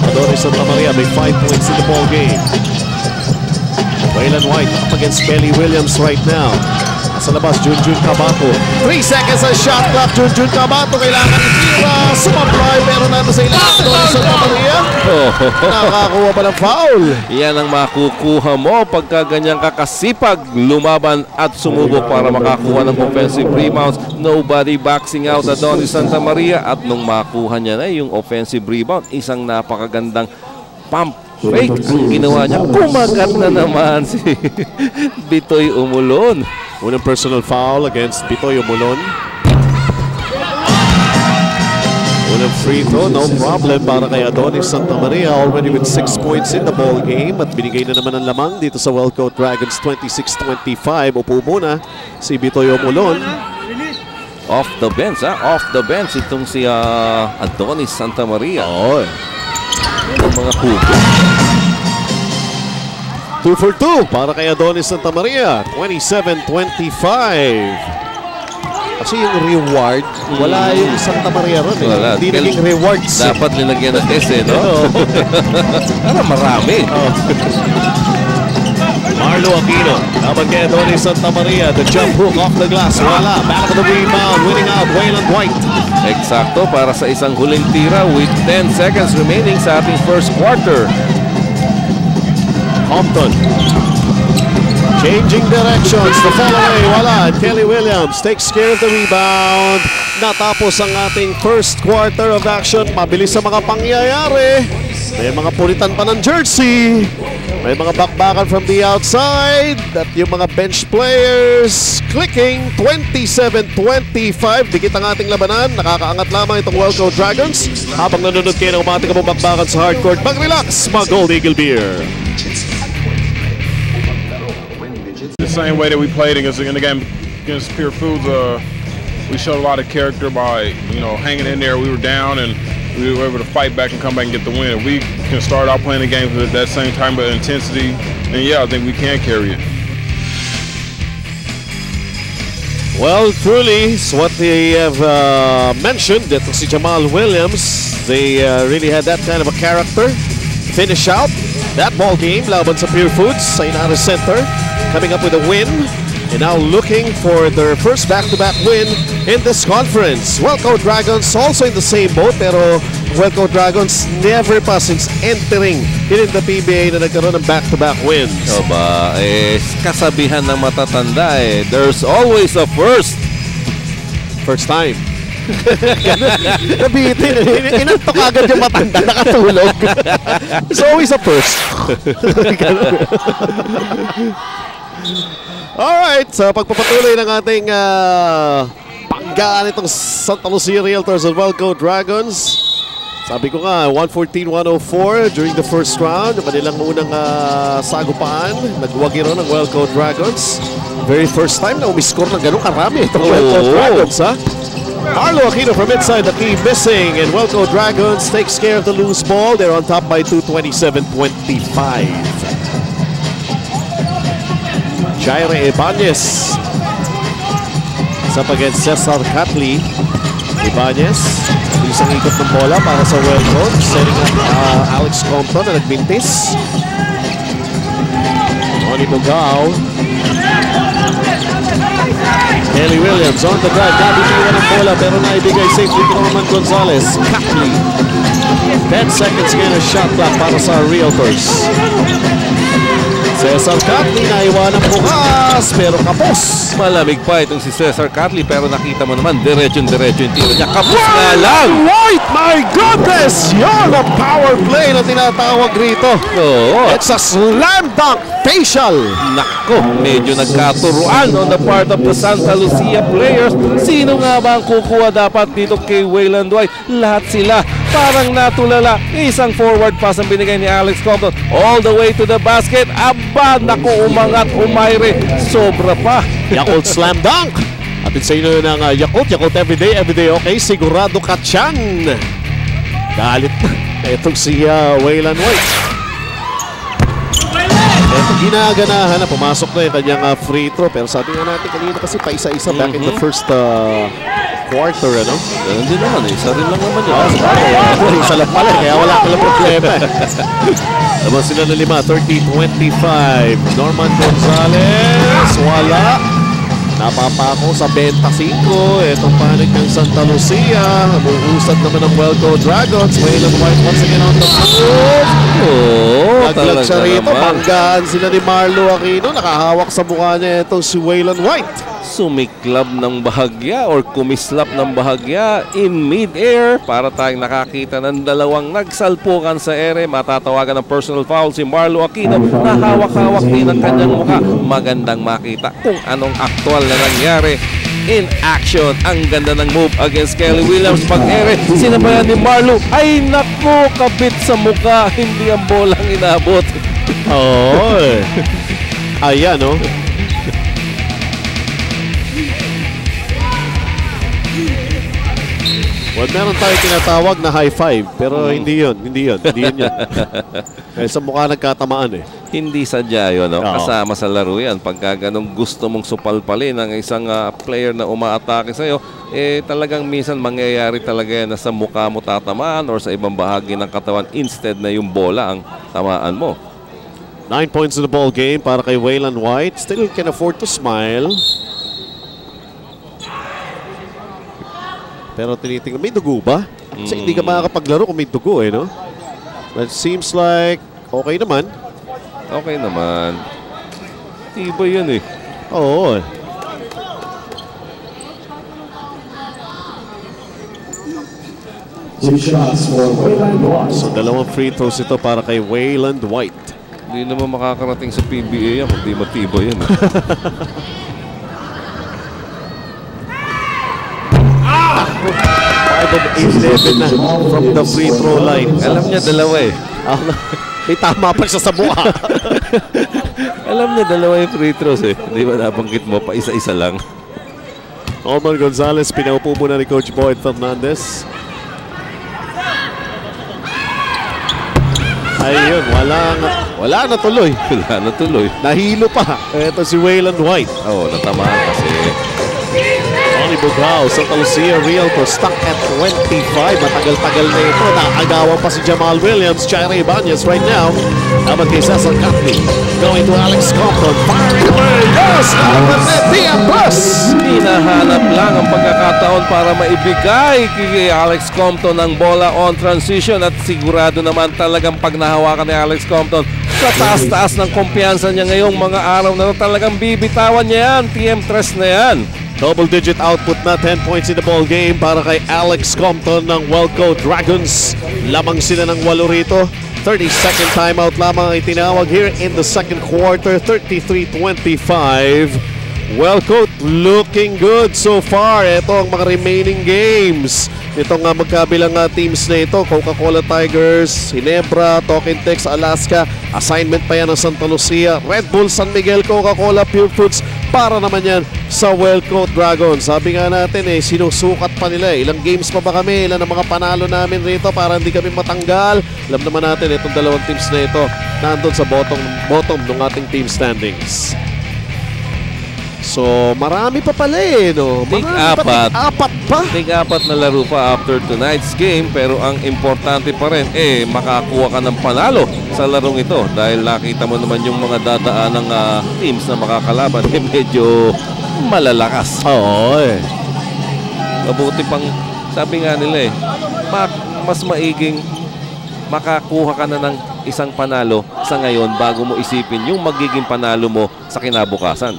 Adonis Santa Maria may 5 points in the ball game. Wayland White up against Kelly Williams right now. Sa labas, Junjun Gabato. 3 seconds ang shot clock. Junjun Gabato kailangan itira. Sumablay pero natin sa ilang Adonis Santa Maria. Nakakuha pa ng foul. Yan ang makukuha mo pagka ganyang kakasipag lumaban at sumubok para makakuha ng offensive rebounds. Nobody boxing out Adonis Santa Maria at nung makuha niya na yung offensive rebound, isang napakagandang pump fake ang ginawa niya. Kumagat na naman si Bitoy Umulon. Unang personal foul against Bitoy Umulon. Unang free throw, no problem para kay Adonis Santa Maria, already with 6 points in the ball game at binigay na naman ang lamang dito sa Well Go Dragons 26-25. Upo muna si Bitoy Umulon. Off the bench, off the bench itong si Adonis Santa Maria. Oh. Ang mga kubo. 2 for 2 para kay Adonis Santa Maria, 27-25. Kasi yung reward, wala yung Santa Maria ron. Wala. Hindi naging rewards. Dapat linagyan ng S, no? Para marami. Marlo Aquino, laban kay Adonis Santa Maria. The jump hook off the glass. Wala. Back of the rebound. Winning out, Wayland White. Eksakto para sa isang huling tira with 10 seconds remaining sa ating first quarter. Compton. Changing directions. The fall away. Wala. Kelly Williams takes care of the rebound. Natapos ang ating first quarter of action. Mabilis sa mga pangyayari. May mga punitan pa ng jersey. May mga bakbakan from the outside. At yung mga bench players clicking. 27-25. Dikit ang ating labanan. Nakakaangat lamang itong Well Go Dragons. Habang nanonood kayo ng umating bakbakan sa hardcourt, mag-relax. Mag-Gold Eagle Beer. The same way that we played in the game against Pure Foods, we showed a lot of character by hanging in there. We were down and we were able to fight back and come back and get the win. If we can start out playing the games with that same type of intensity, then yeah, I think we can carry it. Well, truly, it's what they have mentioned, that si Jamal Williams, they really had that kind of a character. Finish out that ball game laban sa Pure Foods sa Inares Center, coming up with a win and now looking for their first back-to-back win in this conference. Well Go Dragons also in the same boat, pero Well Go Dragons never pa since entering in the PBA na nagkaroon ng back-to-back wins. So ba, kasabihan ng matatanda there's always a first. First time. Nabitin. Inantok agad yung matanda, nakatulog. It's always a first. Alright, sa pagpapatuloy ng ating panggaan itong Santa Lucia Realtors and Well Go Dragons. Sabi ko nga, 114-104 during the first round. Manilang unang sagupaan. Nagwagi ron ng Wellco Dragons. Very first time na umiscore ng ganun karami itong Wellco Dragons, ha? Marlo Aquino from inside the key missing, and Wellco Dragons takes care of the loose ball. They're on top by 227-25. Jaire Ibanez is up against Cesar Catley. Ibanez, isang ikot ng bola para sa Wellco. Setting up Alex Compton na nagbintis. Ronnie Bugao. Kelly Williams on the drive. Nabitiwan ng bola pero naibigay safely ko naman Gonzalez. Catley. 10 seconds ngayon ang shot clock para sa Realtors. Cesar Catley naiwan ang bukas pero kapos. Malamig pa itong si Cesar Catley pero nakita mo naman diretso-diretso yung tiro niya. Kapos nga lang! White! My goodness! Yan ang power play na tinatawag rito. Oo. It's a slam dunk facial. Nako, medyo nagkaturuan on the part of the Santa Lucia players. Sino nga ba ang kukuha dapat dito kay Wayland White? Lahat sila parang natulala. Isang forward pass ang binigay ni Alex Compton all the way to the basket. Aba, nako, umangat, umayre. Sobra pa. Yakult slam dunk. Atin sa inyo ng Yakult everyday okay. Sigurado ka tiyan. Galit na. Itong si Wayland White. Ito ginaganahan na pumasok na yung kanyang free throw. Pero sabi nga natin kanina kasi pa isa-isa back in the first quarter, ano? Ganun din naman, isa rin lang naman yun. Isa lang pala, kaya wala pala problema. Naman sila na 5, 30-25. Norman Gonzalez, wala. Napapako sa 25. Itong panig ng Santa Lucia. Umuusad naman ng Wellco Dragons. Wayland White once again on the move. Naglag siya rito. Banggaan sila ni Marlo Aquino. Nakahawak sa mukha niya itong si Wayland White. Sumiklab ng bahagya or kumislap ng bahagya in mid-air para tayong nakakita ng dalawang nagsalpukan sa ere. Matatawagan ng personal foul si Marlo Aquino na hawak-hawak din ang kanyang mukha. Magandang makita kung anong aktual na nangyari in action. Ang ganda ng move against Kelly Williams. Pag-ere, sinabayan ni Marlo. Ay naku, kabit sa mukha. Hindi ang bolang inabot. Oo. Ayan, no? Well, meron tayo tinatawag na high five, pero hindi yun. Kaya sa mukha nagkatamaan eh. Hindi sadya yun, no? Oo. Kasama sa laro yan. Pagka ganong gusto mong supalpalin ng isang player na umaatake sa'yo, talagang minsan mangyayari talaga yan na sa mukha mo tatamaan or sa ibang bahagi ng katawan instead na yung bola ang tamaan mo. 9 points in the ball game para kay Wayland White. Still can afford to smile. Pero tinitingnan, may dugo ba? Kasi hindi ka makakapaglaro kung may dugo eh, no? But it seems like okay naman. Okay naman. Tiba yun eh. Oo. So, dalawang free throws ito para kay Wayland White. Hindi naman makakarating sa PBA yan kung di matibay yan. 5 of 11 na from the free throw line. Alam niya dalawa eh. May tama pa siya sa mukha. Alam niya dalawa yung free throws eh. Di ba nabanggit mo pa isa-isa lang? Norman Gonzalez, pinaupo muna ni Coach Boyd Fernandez. Ayun, wala na tuloy. Wala na tuloy. Nahilo pa. Ito si Wayland White. Oo, natamaan kasi. Tony Bugao, Santa Lucia Realtor stuck at 25. Matagal-tagal na ito. Nakagawa pa si Jamal Williams. Jaire Ibanez right now. Naman kay Cesar Catley. Going to Alex Compton. Firing away. Yes! Tian Plus! Hinahanap lang ang pagkakataon para maibigay kay Alex Compton ng bola on transition at sigurado naman talagang pag nahawakan ni Alex Compton sa taas-taas ng kumpiyansa niya ngayong mga araw na talagang bibitawan niya yan. TM3 na yan. Double-digit output na 10 points in the ball game para kay Alex Compton ng Wellco Dragons. Lamang sila ng 8 rito. 30-second timeout lamang ay tinawag here in the second quarter. 33-25. Wellcoat looking good so far. Ito ang mga remaining games. Itong magkabilang teams na ito, Coca-Cola Tigers, Ginebra, Tokentex, Alaska. Assignment pa yan ng Santa Lucia, Red Bull, San Miguel, Coca-Cola, Pure Foods. Para naman yan sa Wellcoat Dragons. Sabi nga natin sinusukat pa nila. Ilang games pa ba kami? Ilan ang mga panalo namin rito para hindi kami matanggal? Alam naman natin itong dalawang teams na ito nandun sa bottom ng ating team standings. So, marami pa pala no? Apat pa. Tig-apat na laro pa after tonight's game, pero ang importante pa rin, makakuha ka ng panalo sa larong ito. Dahil nakita mo naman yung mga dadaan ng teams na makakalaban, medyo malalakas. Oo, Mabuti pang, sabi nga nila mas maiging makakuha ka na ng isang panalo sa ngayon bago mo isipin yung magiging panalo mo sa kinabukasan.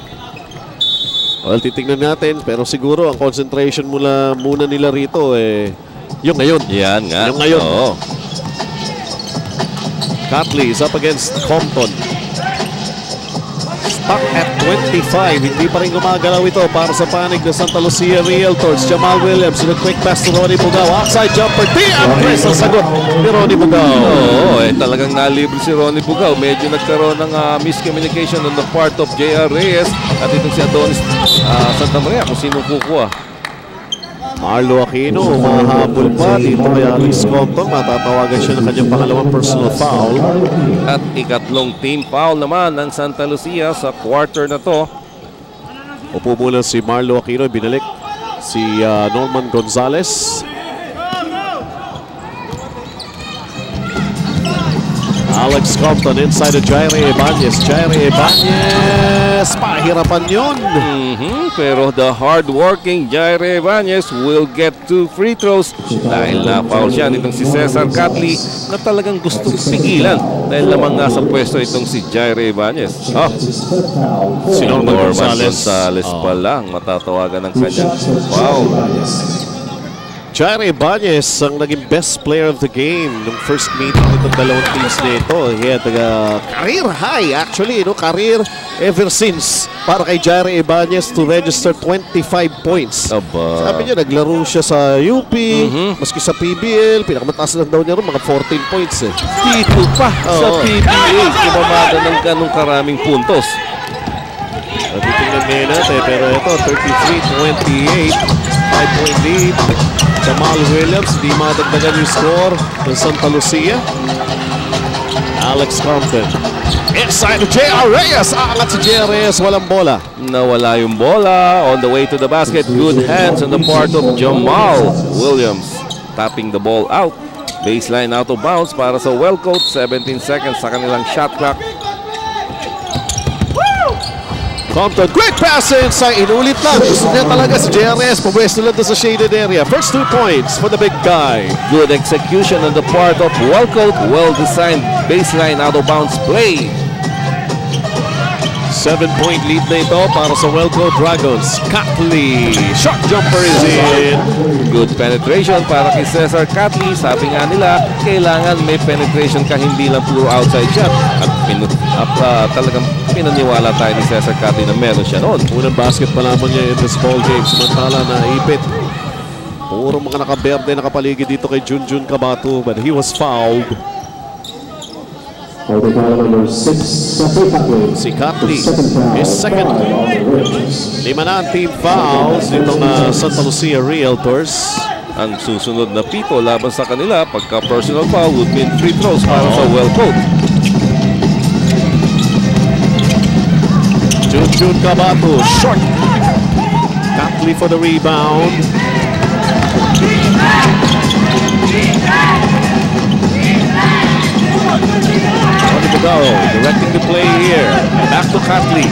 Well, titignan natin, pero siguro ang concentration muna nila rito yung ngayon. Yan nga. Yung ngayon. Oo. Catley is up against Compton. Stuck at 25. Hindi pa rin gumagalaw ito para sa panig ng Santa Lucia Realtors. Jamal Williams in a quick pass to Ronnie Bugao. Outside jumper. Andres ang sagot ni Ronnie Bugao. Oo, talagang nalibre si Ronnie Bugao. Medyo nagkaroon ng miscommunication on the part of J.R. Reyes at itong si Adonis Santa Maria kung sino kukuha. Marlo Aquino, mahabol pa dito kay Alice Compton. Matatawagan siya ng kanyang pangalawang personal foul. At ikatlong team foul naman ng Santa Lucia sa quarter na to. Upo muna si Marlo Aquino, binalik si Norman Gonzalez. Alex Compton inside of Jaire Ibanez. Jaire Ibanez, pahirapan yun. Pero the hard-working Jaire Ibanez will get 2 free throws dahil na-foul siya nitong si Cesar Catley na talagang gustong pigilan dahil lamang nga sa pwesto itong si Jaire Ibanez. Si Norman Gonzalez pa lang matatawagan ng kanyang foul. Jaire Ibanez ang naging best player of the game nung first meeting nitong dalawang teams na ito. He had a career high actually, career ever since para kay Jaire Ibanez to register 25 points. Sabi niya, naglaro siya sa UP, maski sa PBL, pinakamataas lang daw niya rin, mga 14 points Dito pa sa PBL, kumamada ng ganong karaming puntos. Titingnan ngayon natin, pero ito, 33-28, 5-point lead. Jamal Williams, di madagdagan yung score ng Santa Lucia. Alex Compton. Inside to J.R. Reyes. Angat si J.R. Reyes, walang bola. Nawala yung bola. On the way to the basket, good hands on the part of Jamal Williams. Tapping the ball out. Baseline out of bounds para sa Wellcoat. 17 seconds sa kanilang shot clock. Compton, quick pass inside. Inulit lang. Gusto niya talaga si JRS. Pabwesto lang doon sa shaded area. First 2 points for the big guy. Good execution on the part of Wellcoat. Well-designed baseline out-of-bounds play. 7-point lead na ito para sa Wellcoat Dragons. Catley. Shot jumper is in. Good penetration para kay Cesar Catley. Sabi nga nila, kailangan may penetration ka, hindi lang puro outside shot. At talagang pinaniwala tayo ni Cesar Catley na meron siya noon. Unang basket pa lamang niya in this ball game. Samantala na ipit. Puro mga nakaberde, nakapaligid dito kay Junjun Cabato. But he was fouled. Si Catley, his second. 5 na ang team fouls nitong Santa Lucia Realtors. Ang susunod na pito laban sa kanila pagka personal foul would mean free throws para sa Wellcoat. Junjun Cabato, short. Catley for the rebound. Directing the play here. Back to Catley.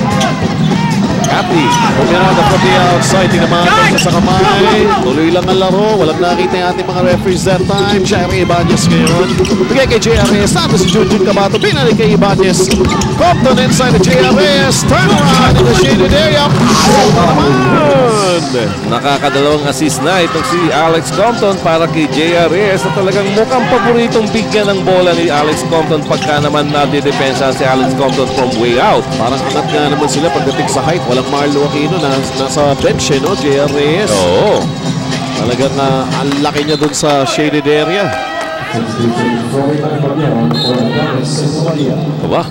Catley, pumirada from the outside. Tinamahan siya sa kamay. Tuloy lang ang laro. Walang nakita yung ating mga referees that time. J.R. Ibanez ngayon. Bigay kay J.R.S. Tapos si Junjun Cabato. Pinalik kay Ibanez. Compton inside the J.R.S. Turn around in the shaded area. Shoot naman! Compton. Nakakadalawang assist na itong si Alex Compton para kay J.R. Reyes na talagang mukhang paboritong bigyan ng bola ni Alex Compton pagka naman nadidepensa si Alex Compton from way out. Parang angat nga naman sila pagdating sa height. Walang Marlo Aquino na nasa bench, no? J.R. Reyes. Oo. Talagang ang laki niya dun sa shaded area. Aba,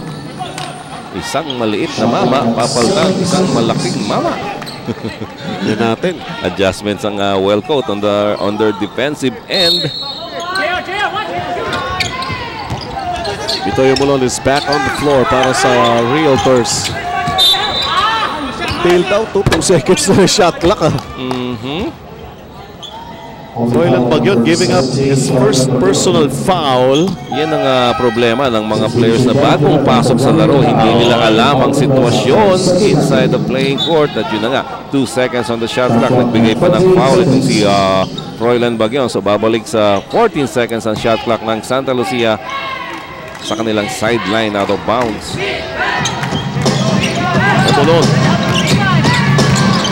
isang maliit na mama, papalitan isang malaking mama. Yan natin. Adjustments ang Wellcoat on their defensive end. Bitoy Umulon is back on the floor para sa Realtors. Tailed out 2 seconds na shot clock. Froilan Bagyon giving up his first personal foul. Yan ang problema ng mga players na bagong pasok sa laro. Hindi nila alam ang sitwasyon inside the playing court. At yun na nga, 2 seconds on the shot clock. Nagbigay pa ng foul itong si Froilan Bagyon. So babalik sa 14 seconds ang shot clock ng Santa Lucia sa kanilang sideline out of bounds. Umulon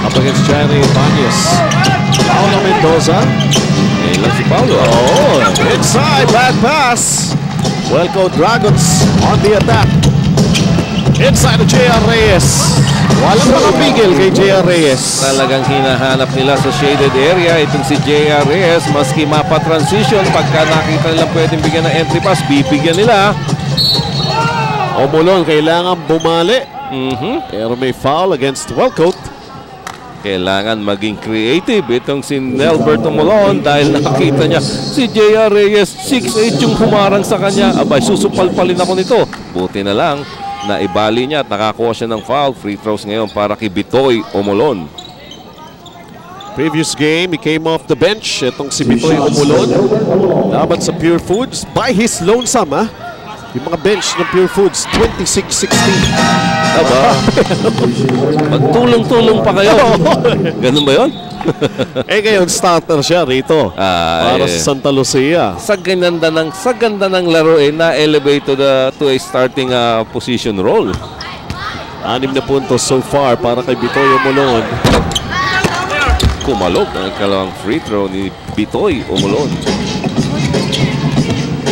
up against Johnny Ibanez. Paulo Mendoza. Ngayon lang si Paulo. Oh, inside, bad pass. Wellcoat Dragons on the attack. Inside to J.R. Reyes. Walang makapigil kay J.R. Reyes. Talagang hinahanap nila sa shaded area itong si J.R. Reyes. Maski mapa-transition, pagka nakita nilang pwedeng bigyan ng entry pass, bibigyan nila. Umulon kailangan bumali. Pero may foul against Wellcoat. Kailangan maging creative itong si Nelbert Umulon dahil nakakita niya si J.R. Reyes 6'8" yung humarang sa kanya. Abay, susupalpalin ako nito. Buti na lang na ibali niya at nakakuha siya ng foul. Free throws ngayon para kay Bitoy Umulon. Previous game, he came off the bench. Itong si Bitoy Umulon laban sa Pure Foods by his lonesome, ha? Yung mga bench ng Pure Foods, 26-16. Aba, magtulong-tulong pa kayo. Ganun ba yun? Ngayon starter siya rito para sa Santa Lucia. Sa ganda ng laro na-elevate to a starting position role. 6 na puntos so far para kay Bitoy Umulon. Kumalog ang ikalawang free throw ni Bitoy Umulon.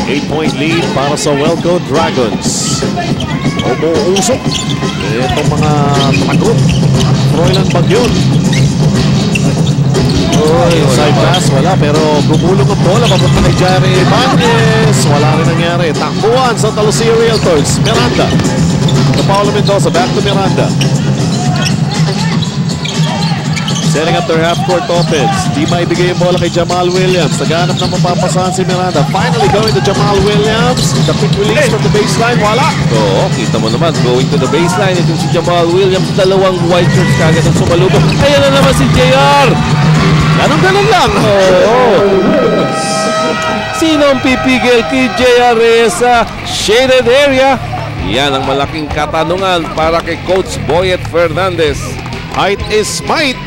8-point lead para sa Wellcoat Dragons. Umuusok itong mga tagot. Froilan Bagyon. Side pass, wala. Pero gumulong ang bola papunta kay Jerry Ibanez. Wala rin nangyari. Takbuhan sa Santa Lucia Realtors. Miranda. Paulo Mendoza, back to Miranda. Setting up their half-court offense. Di maibigay yung bola kay Jamal Williams. Naghanap ng mapapasahan si Miranda. Finally going to Jamal Williams. The quick release from the baseline. Wala. Oo, kita mo naman. Going to the baseline. Itong si Jamal Williams. Dalawang white shirts kagad ang sumalubong. Ayan na naman si JR. Ganun lang. Oo. Sino ang pipigil kay JR Reyes sa shaded area? Yan ang malaking katanungan para kay Coach Boyet Fernandez. Height is might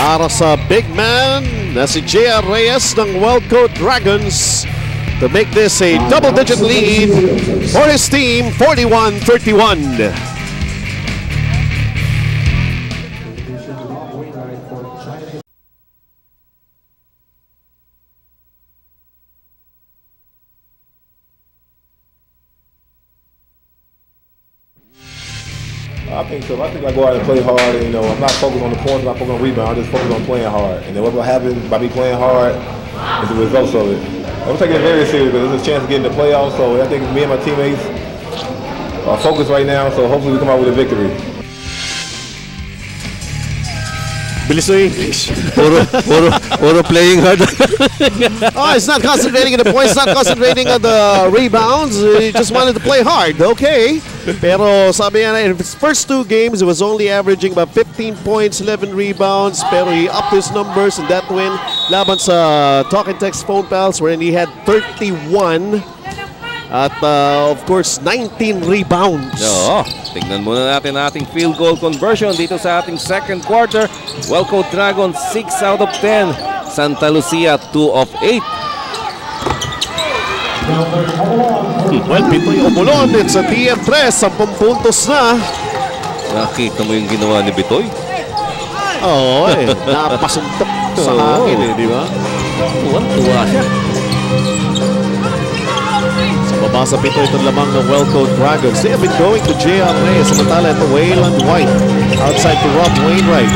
para sa big man na si J.R. Reyes ng Wellcoat Dragons to make this a double-digit lead for his team, 41-31. I think so. I think I go out and play hard. And, I'm not focused on the points, I'm not focused on rebound. I'm just focused on playing hard. And then what will happen by me playing hard is the results of it. I'm taking it very serious because there's a chance to get in the playoffs. So I think me and my teammates are focused right now. So hopefully we come out with a victory. Bilis na English. Puro playing hard. He's not concentrating on the points, not concentrating on the rebounds. He just wanted to play hard. Okay. Pero sabi niya, in his first 2 games, he was only averaging about 15 points, 11 rebounds. Pero he upped his numbers in that win laban sa Talk and Text Phone Pals wherein he had 31 at of course 19 rebounds. Oo. Tignan muna natin ating field goal conversion dito sa ating second quarter. Wellcoat Dragons 6 out of 10. Santa Lucia 2 of 8. Well, Bitoy Umulon, it's a TM3, 10 puntos na. Nakita mo yung ginawa ni Bitoy? Oo, napasuntok sa hangin di ba? Tuwan-tuwa siya. Sa baba sa pito, ito lamang ng Wellcoat Dragons. They have been going to JRA. Samantala ito, Wayland White. Outside to Rob Wainwright.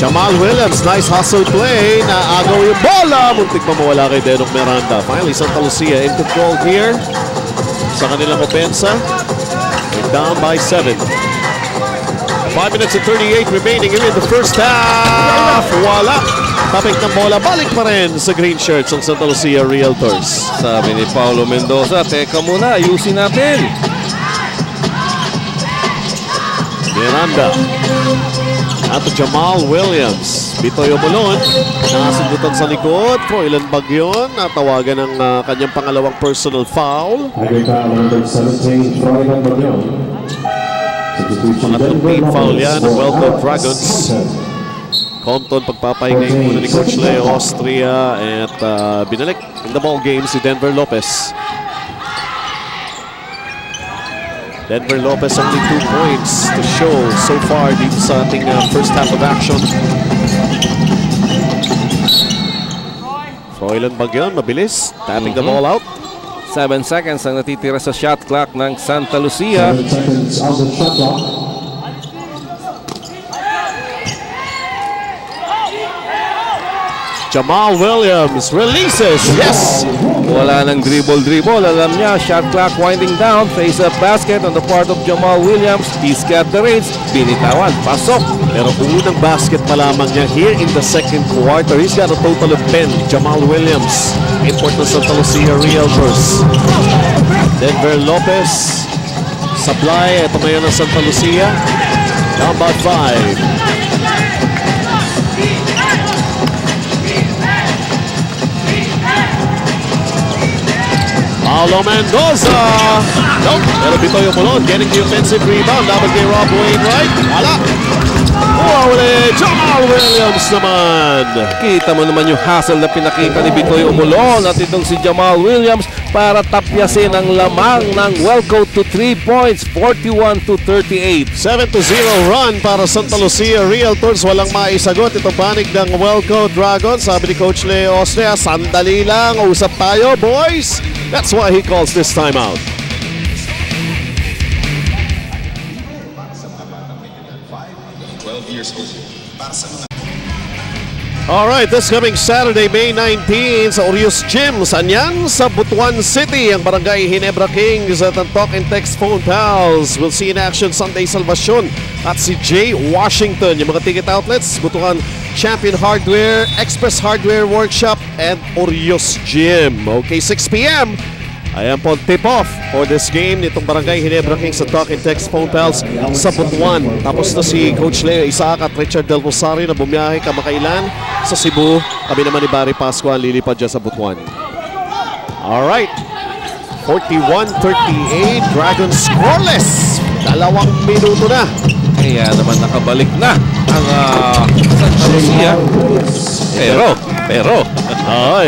Jamal Williams, nice hustle play. Naagaw yung bola. Muntik pa mawala kay Denong Miranda. Finally, Santa Lucia in control here sa kanilang opensa. They're down by 7. 5 minutes and 38 remaining here in the first half. Wala. Tapik ng bola. Balik pa rin sa green shirts ng Santa Lucia Realtors. Sabi ni Paulo Mendoza, teka muna, ayusin natin. Miranda. At Jamal Williams. Bitoy Omolon. Nakasundutan sa likod. Froilan Bagyon. Natawagan ng kanyang pangalawang personal foul. Number 17, Froilan Bagyon. Pangatlong team foul yan ng Wellcoat Dragons. Compton pagpapahinga muna ni Coach Leo Austria at binalik in the ball game si Denver Lopez. Denver Lopez only 2 points to show so far dito sa ating first half of action. Froilan Bagyon, mabilis. Tapping the ball out. 7 seconds ang natitira sa shot clock ng Santa Lucia. 7 seconds on the shot clock. Jamal Williams releases. Yes! Wala ng dribble. Alam niya, shot clock winding down. Face-up basket on the part of Jamal Williams. He's got the range. Binitawan. Pasok. Pero unang basket pa lamang niya here in the second quarter. He's got a total of 10. Jamal Williams. Import ng Santa Lucia Realtors. Denver Lopez. Supply. Ito ngayon ng Santa Lucia. Down by 5. Paulo Mendoza. Nope. Pero Bitoy Omolon getting the offensive rebound. Dapat kay Rob Wainwright. Wala. Uli. Jamal Williams naman. Kita mo naman yung hustle na pinakita ni Bitoy Omolon at itong si Jamal Williams para tapyasin ang lamang ng Wellcoat to 3 points. 41-38. 7-0 run para Santa Lucia Realtors. Walang maisagot. Ito panig ng Wellcoat Dragons. Sabi ni Coach Leo Austria, sandali lang. Usap tayo, boys. That's why he calls this timeout. Alright, this coming Saturday, May 19 sa Orius Gym. Saan yan? Sa Butuan City, ang Barangay Ginebra Kings at ang Talk and Text Phone Pals. We'll see in action Sunday Salvacion at si Jay Washington. Yung mga ticket outlets, Butuan Champion Hardware, Express Hardware Workshop, and Orius Gym. Okay, 6 p.m. Ayan po, tip-off for this game nitong Barangay Ginebra Kings sa Talk and Text Phone Pals sa Butuan. Tapos na si Coach Leo Isaac at Richard Del Rosario na bumiyahe kamakailan sa Cebu. Kami naman ni Barry Pascual lilipad dyan sa Butuan. Alright, 41-38, Dragons scoreless. 2 minuto na. Kaya naman nakabalik na ang Santa Lucia. Pero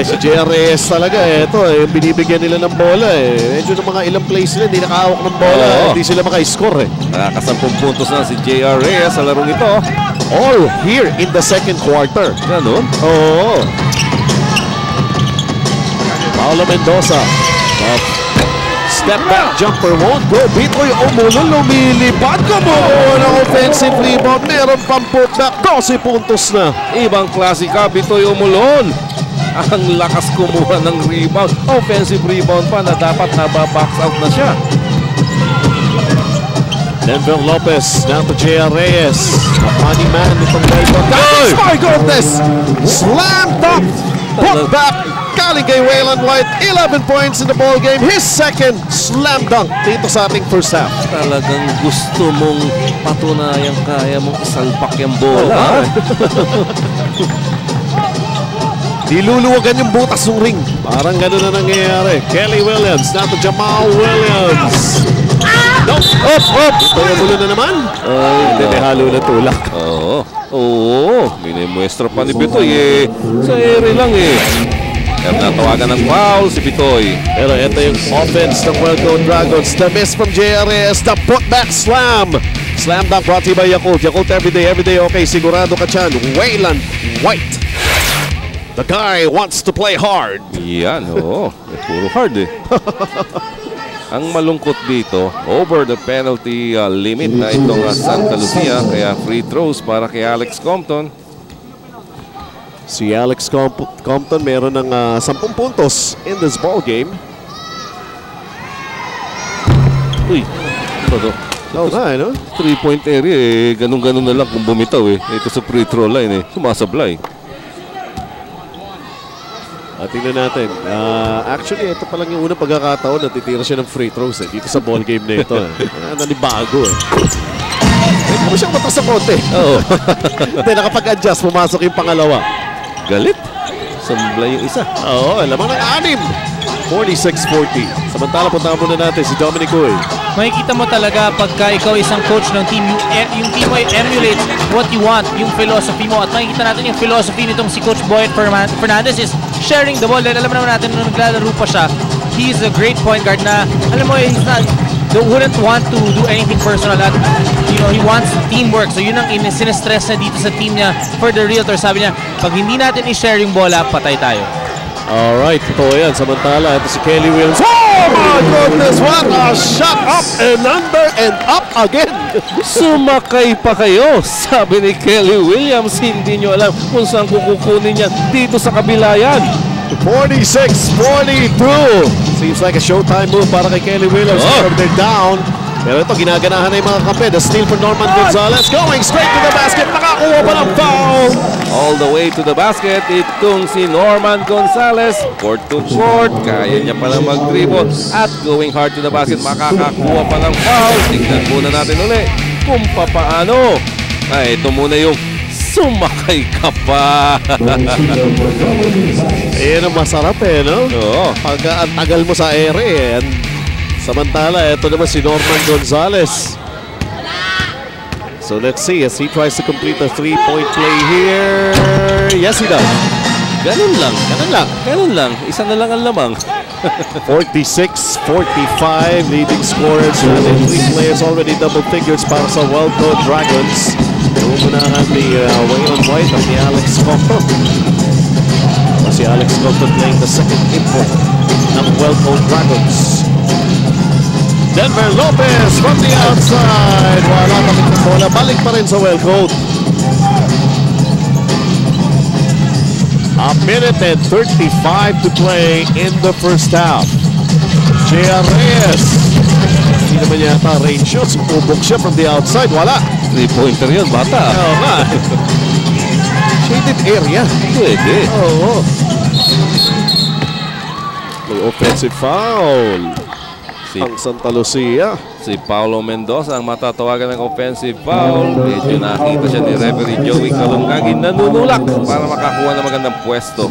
si JRS talaga ito yung binibigyan nila ng bola medyo ng mga ilang plays nila hindi nakahawak ng bola hindi sila maka-score Nakaka-10 puntos na si JR Reyes sa larong ito. All here in the second quarter. Ganun? Oo. Paulo Mendoza. Step back jumper won't go. Bitoy Omolon lumilipad. Kumuha ng offensive rebound. Meron pang putback. 12 puntos na. Ibang klase ka, Bitoy Omolon. Ang lakas kumuha ng rebound. Offensive rebound pa na dapat nababox out na siya. Denver Lopez down to J.R. Reyes. A funny man itong rebound. Oh my goodness! Slam dunk! Put back! Galing kay Wayland White. 11 points in the ball game. His second slam dunk dito sa ating first half. Talagang gusto mong patunayang kaya mong isalpak yung bola. Diluluwagan yung butas ng ring. Parang gano'n na nangyayari. Kelly Williams, now to Jamal Williams. Nope. Up. Ito yung mulo na naman. Hindi, may halo na tulak. Oo. Minimuestra pa ni Bitoy sa ere lang Kaya natawagan ng foul si Bitoy. Pero ito yung offense ng Wellcoat Dragons. The miss from JRS. The putback slam Slam dunk brought to you by Yakult. Yakult everyday okay. Sigurado ka dyan. Waylon White. The guy wants to play hard. Yan, oo. Puro hard eh. Ang malungkot dito, over the penalty limit na itong Santa Lucia. Kaya free throws para kay Alex Compton. Si Alex Compton meron ng 10 puntos in this ball game. Uy, ito. Oo nga, no? 3-point area eh. Ganun-ganun na lang kung bumitaw eh. Ito sa free throw line eh. Sumasablay. Tingnan natin. Actually, ito pa lang yung unang pagkakataon na titira siya ng free throws eh. Dito sa ball game na ito. Nanibago eh. Kung siyang matas sa konti. Oo. Hindi, nakapag-adjust. Pumasok yung pangalawa. Galit. Samblay yung isa. Oo, lamang ng 6. 46-40. Samantala, punta muna natin si Dominic Uy. Makikita mo talaga pagka ikaw isang coach ng team, yung team mo emulates what you want, yung philosophy mo. At makikita natin yung philosophy nitong si Coach Boyet Fernandez is sharing the ball. Dahil alam naman natin nung naglalaro pa siya, he's a great point guard na, alam mo, he's not, wouldn't want to do anything personal. At, you know, he wants teamwork. So yun ang sinestress na dito sa team niya for the Realtor. Sabi niya, pag hindi natin i-share yung bola, patay tayo. Alright, totoo yan. Samantala, ito si Kelly Williams. Oh my goodness! What a shot! Up and under and up again! Sumakay pa kayo, sabi ni Kelly Williams. Hindi nyo alam kung saan kukukunin yan. Dito sa kabila yan. 46-42. Seems like a showtime move para kay Kelly Williams. They're down. Pero ito, ginaganahan na yung mga kampe. The steal for Norman Gonzalez. Going straight to the basket. Nakakuha pa ng foul. All the way to the basket. Itong si Norman Gonzalez. Court to court. Kaya niya pala mag-dribble. At going hard to the basket. Makakakuha pa ng foul. Tignan muna natin ulit kung papaano. Ito muna yung sumakay ka pa. Ayan ang masarap eh, no? Oo. Pag ang tagal mo sa ere eh. Samantala, ito naman si Norman Gonzalez. So let's see as he tries to complete a three-point play here. Yes, he does. Ganun lang. Ganun lang. Ganun lang. Isa na lang ang lamang. 46-45 leading scorers. And 3 players already double figures para sa Wellcoat Dragons. Uunahan ni Waylon White at ni Alex Compton. Si Alex Compton playing the second import ng Wellcoat Dragons. Denver Lopez from the outside. Wala kapit ng bola. Balik pa rin sa Wellcoat. A minute and 35 to play in the first half. J.R. Reyes. Hindi naman yata range shot. Sumubok siya from the outside. Wala. 3-pointer yun, bata. Oo nga. Shaded area. Pwede. Oo. May offensive foul. Ang Santa Lucia. Si Paulo Mendoza ang matatawagan ng offensive foul. Medyo nakita siya ni referee Joey Calungagi. Nanunulak para makakuha ng magandang pwesto.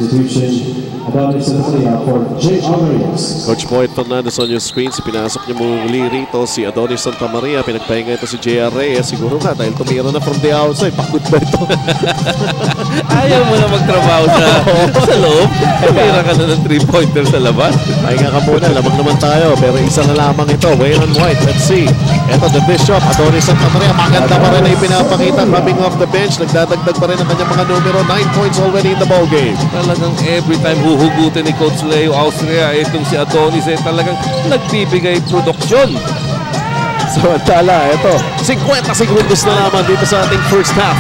Coach Boyet Fernandez on your screen. Pinasok niya muli rito si Adonis Santa Maria. Pinagpahinga ito si J.R. Reyes. Siguro nga dahil tumira na from the outside. Pagod ba ito? Ayaw mo na magtrabaho sa loob. Tumira ka na ng 3-pointer sa labas. Pahinga ka muna. Lamang naman tayo. Pero isa na lamang ito. Waylon White. Let's see. Ito the Bishop. Adonis Santa Maria. Maganda pa rin na ipinapakita. Coming off the bench. Nagdadagdag pa rin ang kanyang mga numero. 9 points already in the ball game. Talagang every time huhugutin ni Coach Leo Austria, itong si Adonis talagang nagbibigay produksyon. Samantala, ito, 50 segundos na naman dito sa ating first half.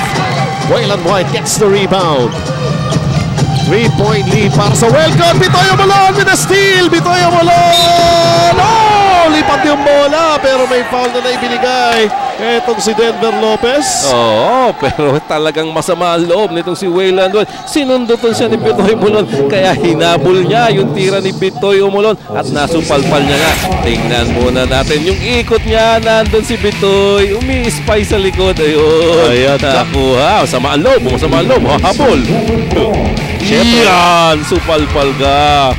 Waylon White gets the rebound. 3-point lead para sa Wellcoat. Bitoyo Molon with a steal. Bitoyo Molon! Oh! Lipat yung bola pero may foul na naibinigay. Etong si Denver Lopez. Oo, pero talagang masama ang loob nitong si Waylon White. Sinundutan siya ni Bitoy Molon kaya hinabol niya yung tira ni Bitoy Molon at nasupalpal niya nga. Tingnan muna natin yung ikot niya. Nandun si Bitoy. Umi-spy sa likod. Ayun. Ayan. Nakuha. Masama ang loob. Masama ang loob. Habol. Yan. Supalpal ka.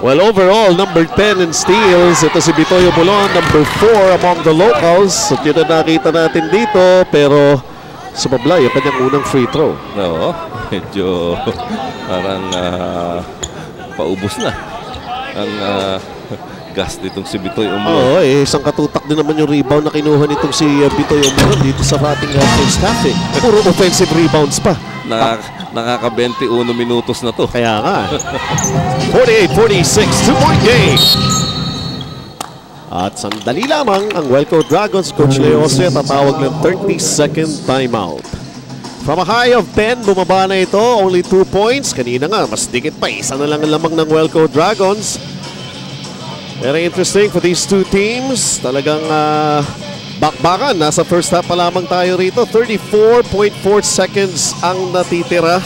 Well, overall, number 10 in steals. Ito si Bitoyo Molon, number 4 among the locals. So, yun na nakita natin dito. Pero sumablay ang kanyang unang free throw. Oo, medyo parang paubos na ang Matigas ditong si Bitoy Umulan. Oo, isang katutak din naman yung rebound na kinuha nitong si Bitoy Umulan dito sa ating first half eh. Puro offensive rebounds pa. Nakaka-21 minutos na to. Kaya nga. 48-46, 2-point game. At sandali lamang ang Welco Dragons, Coach Leo Austria, tatawag ng 30-second timeout. From a high of 10, bumaba na ito. Only 2 points. Kanina nga, mas dikit pa. Isa na lang ang lamang ng Welco Dragons. Very interesting for these two teams. Talagang bakbakan. Nasa first half pa lamang tayo rito. 34.4 seconds ang natitira.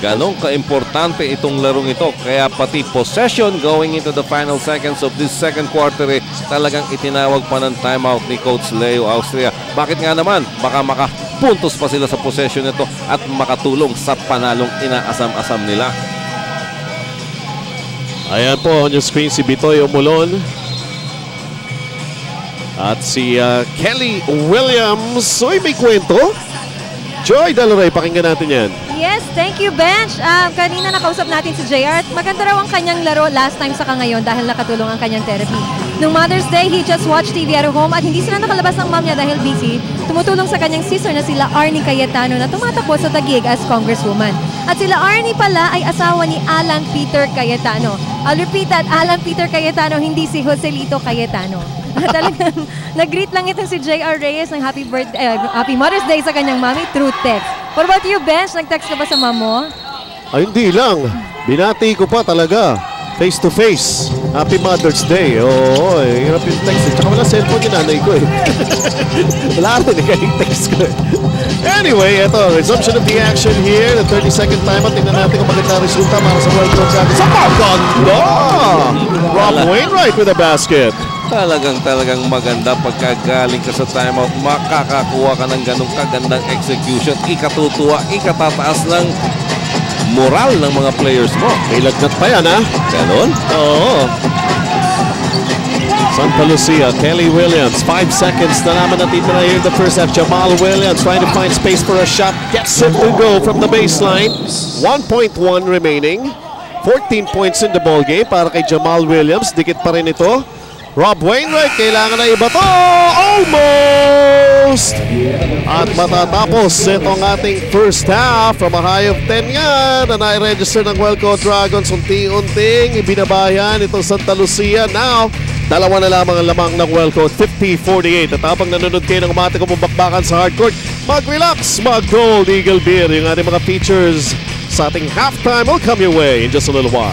Ganong ka-importante itong larong ito. Kaya pati possession going into the final seconds of this second quarter talagang itinawag pa ng timeout ni Coach Leo Austria. Bakit nga naman? Baka makapuntos pa sila sa possession nito at makatulong sa panalong inaasam-asam nila. Ayan po on your screen si Bitoy Umulon. At si Kelly Williams. Uy, may kwento. Joy Dalaray, pakinggan natin yan. Yes, thank you, Bench. Kanina nakausap natin si JR at maganda raw ang kanyang laro last time saka ngayon dahil nakatulong ang kanyang therapy. Nung Mother's Day, he just watched TV at home at hindi sila nakalabas ng mom niya dahil busy. Tumutulong sa kanyang sister na sila Arnie Cayetano na tumatakbo sa Taguig as congresswoman. At sila Arnie pala ay asawa ni Alan Peter Cayetano. I'll repeat that, Alan Peter Cayetano, hindi si Joselito Cayetano. Talagang nag-greet lang itong si JR Reyes ng happy Mother's Day sa kanyang mami through text. What about you, Bench? Nag-text ka ba sa mom mo? Ay, hindi lang. Binati ko pa talaga. Face to face. Happy Mother's Day. Oo, hirap yung text. Tsaka wala cellphone yung nanay ko eh. Wala rin kaya yung text ko eh. Anyway, ito, resumption of the action here. The 30-second timeout. Tingnan natin kung maganda resulta para sa World Cup natin. Sa pagkanda! Rob Wainwright with a basket. Talagang maganda pagkagaling ka sa timeout, makakakuha ka ng ganong kagandang execution, ikatutuwa, ikatataas ng moral ng mga players mo. May lagnat pa yan, ha? Ganon? Oo. Santa Lucia, Kelly Williams, 5 seconds na naman natitira here in the first half. Jamal Williams trying to find space for a shot, gets it to go from the baseline. 1.1 remaining. 14 points in the ball game para kay Jamal Williams. Dikit pa rin ito. Rob Wainwright, kailangan na iba to. Almost! At matatapos itong ating first half from a high of 10 nga na nai-register ng Welco Dragons. Unti-unting ibinabayan itong Santa Lucia. Now, dalawa na lamang ang lamang ng Welco, 50-48. At habang nanonood kayo ng umati kong bakbakan sa hardcourt, mag-relax, mag-Gold Eagle Beer. Yung ating mga features sa ating halftime will come your way in just a little while.